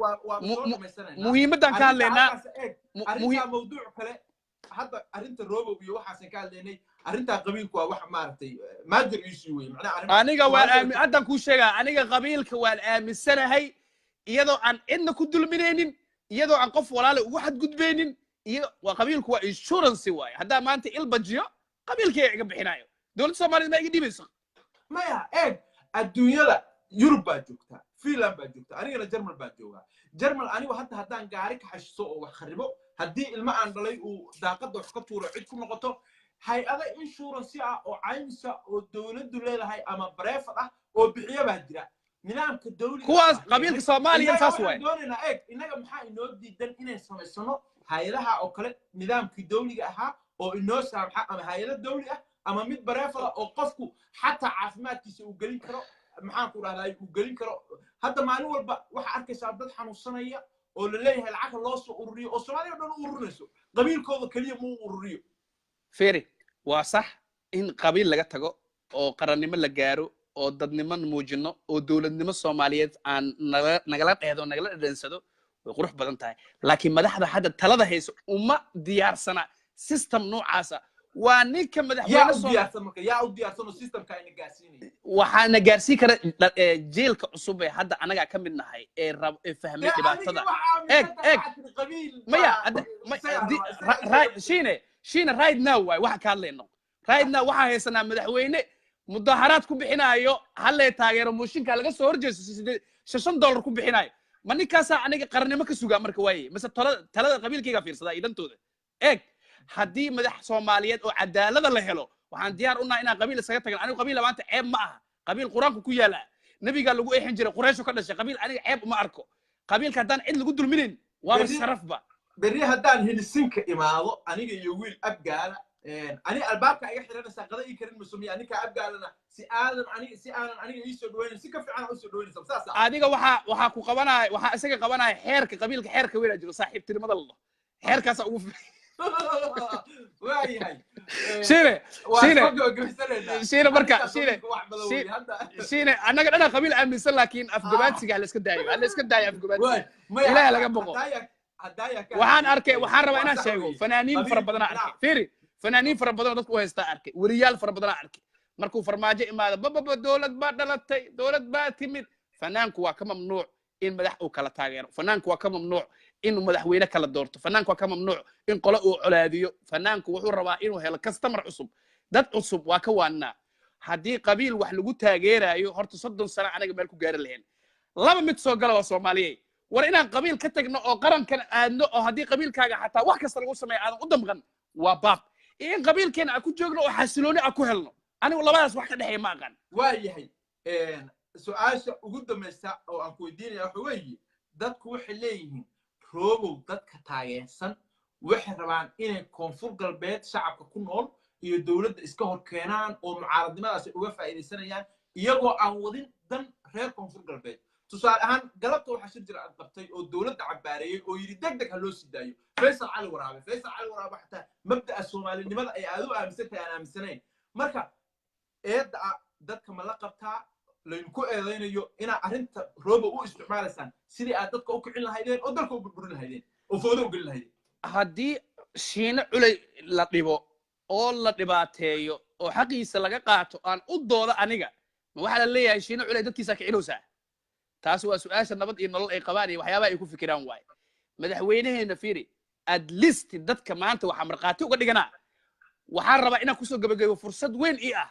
مهمدان كان لنا موضوع كله hadda arinta roobo iyo waxaasan ka hadlaynay arinta qabiilku waa wax maartay maadir issue way macnaha aniga waan haddan ku sheegaa aniga qabiilka waan aaminsanahay iyadoo aan cidna ku dulminaynin iyadoo aan qof walaale ugu xadgudbaynin iyo waa qabiilku waa insurance waay hadda maanta ilbajiyo qabiilkii iga bixinayo dowladda Soomaaliyeed ma iga dhibayso maya eeg adduunyada Yurub baa joogta Finland baa joogta anigana Jarmal baa jooga Jarmal anigu haddaan gaari ka xashiso oo wax kharibo haddii ilma aan dhalay uu daaqada wax ka tuuro cid ku noqoto hay-ada insurance ah oo caymisa oo dowladdu leedahay ama breefad ah oo bixiya baa jira nidaamka dawliga kuwaas qabiilka Soomaaliya saas waay doonayna eeg inaga maxaa inoo diidan inay samaysano hay-adaha oo kale nidaamkii dawliga ahaa oo inoo saamxa ama hay-ada dawli ah ama mid breefad oo qofku xataa caafimaadkiisa uu gelin karo maxaan ku dhahdaa uu gelin karo hadda maalin walba waxa arkaysaa dad xanuunsanaya oo la leeyahay lacag loo soo ururiyo oo Soomaaliya dhan u ururinayso qabiilkooda kaliya ma ururiyo feeri waa sax in qabiil laga tago oo qarannimo la gaaro oo dadniman muujino oo dowladnimo Soomaaliyeed aan nagala dheedo nagala dhadhansado way qurux badan tahay laakiin madaxda hadda talada hayso uma diyaarsana system noocaasa waa ninka madaxweyne yaa u diyaarsan systemka ay gaarsiinay waxaana gaarsiin kara jeelka cusub ee hadda anaga ka mid nahay ee fahmay dhibaatada maya shiina right now waxa ka hadlayno right now waxa haysanaa madaxweyne mudaharaad ku bixinayo halle taageero mooshinka laga soo horjeesto $6 ku bixinayo ma ninkaas aniga qarnimo ka sugaa marka waaye mise talada qabiilkayga fiirsada idantooda haddii madax Soomaaliyeed oo cadaalada la helo waxaan diyaar u nahay inaan qabiil isaga tagno anigu qabiil labaanta ceeb ma aha qabiil quraanku ku yaala nabiga lagu eexin jiray Quraysh ka dhashay qabiil aniga ceeb ma arko qabiilka hadaan cid lagu dulminin waa sharafba bari hadaan helisinka imaado aniga iyo wiil abgaala ani albaabka iga xiranaysa qada ii karin musumiya aniga abgaalana si aanan aniga ii soo dhaweyn si ka fiican u soo dhaweyn sabsaasa adiga waxa ku qabanay waxa isaga qabanay xeerka qabiilka xeerka weyn jiro saaxiibtinimada la xeerkaas ugu waayahay shiine marka shiine annaga dhana qabiil aaminsan laakiin afgabaadsiga la iska daayo afgabaadsiga ilaahay laga boqo waxaan arkay waxaan rabaa inaan sheego fanaaniin fara badan arkay fiiri fanaaniin fara badan dadku haystaa arkay wariyaal fara badan arkay markuu farmaajo imaado baba dawlad baa dhalatay dawlad baa timid fanaanku waa ka mamnuuc in madax uu kala taageero fanaanku waa ka mamnuuc inuu madaxweyne kala doorto fanaanku waa ka mamnuuc in qolo uu colaadiyo fanaanku wuxuu rabaa inuu helo customer cusub dad cusub waa ka waanaa haddii qabiil wax lagu taageerayo horta 30 sano anaga meel ku gaari lahayn laba mid soo gala waa Soomaaliyeed war inaan qabiil ka tagno oo qarankan aadno oo haddii qabiilkaaga xataa wax kasta lagu sameeyo aadan u damqan waa baab in qabiilkeena aan ku joogno oo xasilooni aan ku helno anigu labadaas wax ka dhaxay ma aqaan waayahay su'aasha ugu dambaysa oo aan ku weydiinayo waxa weeye dadku waxay leeyihiin roobow dadka taageersan waxay rabaan inay koonfur galbeed shacabka ku nool iyo dawladda iska hor keenaan oo mucaaradnimadaas uga faa'iideysanayaan iyagoo aan wadin dan reer koonfur galbeed tusaale ahaan galabta waxaa shir jira qabtay oo dawladda cabaareeyay oo yiri degdeg ha loo sidaayo Faysal Cali Waraabe xataa mabda'a Soomaalinimada ay aad u aaminsantahay aan aaminsanayn marka eedda dadka ma la qabtaa laynku eedaynayo ina arinta roobo u isticmaalaysaan sidii aad dadka u kicin lahaydeen oo dalka u burburin lahaydeen oo foodo u gelin lahaydeen haddii shiine culay la dhibo oo la dhibaateeyo oo xaqiisa laga qaato aan u doodo aniga ma waxa la leeyahay shiine culay dadkiisa ka cilowsaa taas waa su'aasha nabad iyo nolol ay qabaan iyo waxyaabaha ay ku fikiraan waay madaxweynaheena fiiri at least dadka maanta waxa marqaati uga dhiganaa waxaan rabaa inaan kusoo gabagabeeyo fursad weyn ii ah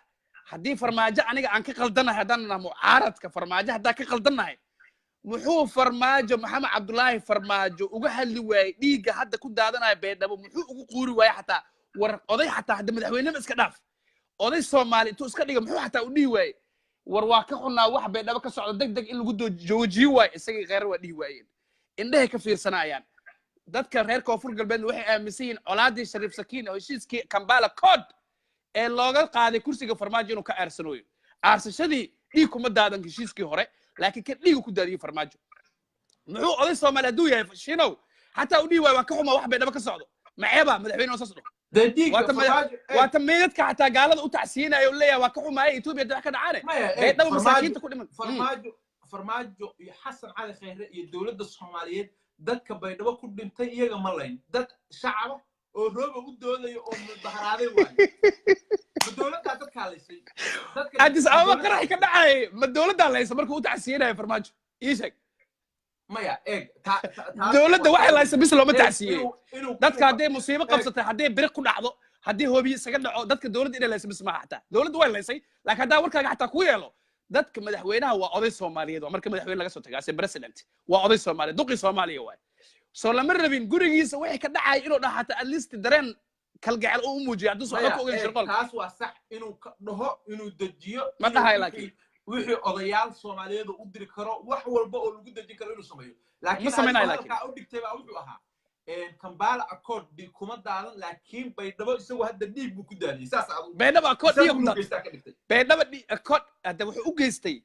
haddii farmaajo aniga aan ka qaldanahay haddaan nahay mucaaradka farmaajo haddaan ka qaldanahay muxuu farmaajo maxamed cabdullaahi farmaajo uga hadli waayey dhiigga hadda ku daadanaya beedhabo muxuu ugu quuri waayey xataa war oday xataa hadda madaxweyneba iska dhaaf oday Soomaali intuu iska dhiga muxuu xataa u dhihi waayey war waa ka xunaa wax beedhabo ka socdo degdeg in lagu joojiyo waay isagii kheyr waa dhihi waayeen indhahay ka fiirsanayaan dadka reer koonfur galbeed waxay aaminsan yihiin colaadii Shariif Sakiin oo heshiiskii Kampala Code ee looga qaaday kursiga farmaajo inuu ka aarsanayo aarsashadii dhiig kuma daadan heshiiskii hore laakiin ka dhiig ku daadiyay farmaajo muxuu oday Soomaali haduu yahay shinow xataa u dhihi waay waa ka xumaa wax beedhabo ka socdo maceeba madaxweyne oo saasdo waata meedadka xataa gaalada u tacsiinayo leeyahay waa ka xumaayay Itoobiya wax ka dhacaane beedhabo masaakiinta ku dhiman farmaajo iyo Xasan Cali Khayre iyo dawladda Soomaaliyeed dadka baydhabo ku dhintay iyaga ma layn dad shacab oo roobo u doodayo oo mudaharaaday waay ma dawladda dadka leysay dadka Addis Ababa qarax ka dhacay ma dawladda leysay markuu u tacsiinayo farmaajo ii sheeg maya dawladda waxay leysay bis looma tacsiiyay dadka haday musiibo qabsatay haday biriq ku dhacdo haday hoobiye isaga dhaco dadka dawladda inay leysay bis ma xataa dawladda way leysay laakiin hadaa warkaaga xataa ku yeelo dadka madaxweynaha waa oday Soomaaliyeed oo marka madaxweyne laga soo tagaasay president waa oday Soomaaliyeed duqi Soomaaliya waay soo lama rabin gurigiisa wixii ka dhacay inuu dhaxata at least dareen kalgacal oo u muujiyo haduu soo ka ogeyn shirqol taas waa sax inuu ka dhaho inuu dejiyo ma dhahay laakiin wixii odayaal Soomaaliyeed u diri karo wax walba oo lagu dejin karo inuu sameeyo laakiin sameynay laakiin u dhigtay baa wuxuu ahaa Kampala Accord di kuma daadan laakiin baydhabo isagu hadda dhiig buu ku daadiyay saas aad baydhabo Accord dhiig ku daadiyay baydhabo Accord hadda wuxuu u geystay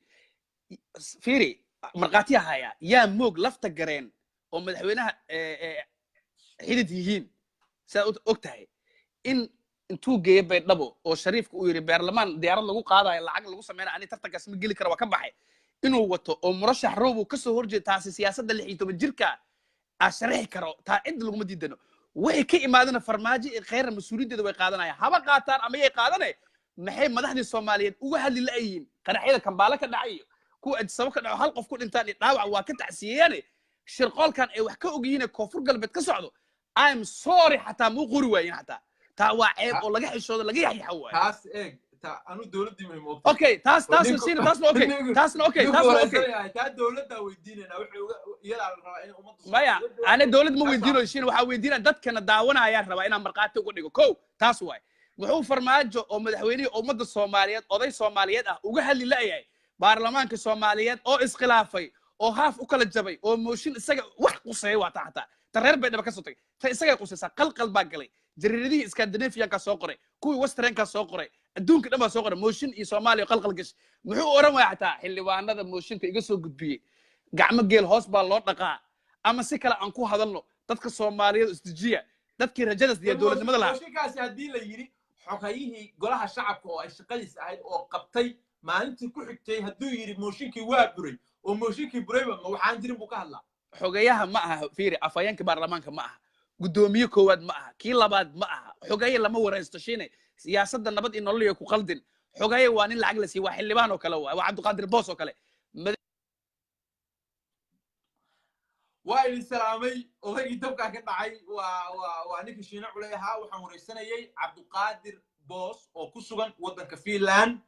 fiiri marqaati ahaya yaa moog lafta gareen oo madaxweynaha xidid yihiin saa og tahay in intuu geeyay baydhabo oo shariifka uu yiri baarlamaan diyaarad lagu qaadayo lacag lagu sameeyo ani tartankaas ma geli karo waa ka baxay inuu wato oo murashax roob uu ka soo horjeedo taasi siyaasadda 16 jirka asharaxi karo taa cid laguma diidano waxay ka imaadana farmaajo ee khayr mas'uuliyadeeda way qaadanayaan haba qaataan ama ay qaadanay maxay madaxdii Soomaaliyeed uga hadli la'ayiin qaraxyada Kambaala ka dhacay ku ajsabo ka dhaco hal qof ku dhintaan dhaawac waa ka tacsiyeen shirqoolkan ay wax ka ogyihiin koonfur galbeed ka socdo I'm sorry hataa muu qori waayeen hataa taa waa ceeb oo laga xishoodo laga yaxyaxo waay taas eeg ta anu dawladii ma moogto okay taas okay okay taa dawladda weydiinayna wuxuu iyada la rabaa in ummadda maya ana dawlad ma weydiino shin waxa weydiina dadkana daawanaya rabaa inaan marqaati uga dhigo kow taas waay wuxuu farmaajo oo madaxweynaha ummadda Soomaaliyeed oday Soomaaliyeed ah uga hadli la'yahay baarlamaanka Soomaaliyeed oo iskhilaafay oo haaf u kala jabay oo mooshin isaga wax qusay waa taxta tareer bay dhaba ka soo tagay ta isaga qusaysa qalqal baa galay jariiradii Scandinavian ka soo qoray kuwii Western ka soo qoray adduunka dhan baa soo qoray mooshin iyo Soomaaliya qalqal gash muxuu oran waaya xataa xildhibaanada mooshinka iga soo gudbiyay gacmo geel hoos baa loo dhaqaa ama si kale aan ku hadalno dadka Soomaaliyeed istijiya dadkii rajada iyo dawladnimada lahaa mooshinkaasi hadii la yiri xogayihii golaha shacabka oo ay shaqadiis ahayd oo qabtay maalintii ku xigtay haduu yiri mooshinkii waa buray oo mooshinkii buray ma waxaan jirin buu ka hadlaa xogayaha ma aha fiiri afayeenka baarlamaanka ma aha gudoomiye koowaad ma aha kii labaad ma aha xogaye lama wareysto shiine siyaasadda nabad iyo nolol iyo ku qaldin xogaye waa nin lacag la siiyo waa xildhibaan oo kale waa Cabdiqaadir Boos oo kale waa idin salaamay odaygii dabka ka dhacay waa ninkii shiina culay ahaa waxaan wareysanayay Cabdiqaadir Boos oo ku sugan wadanka Finland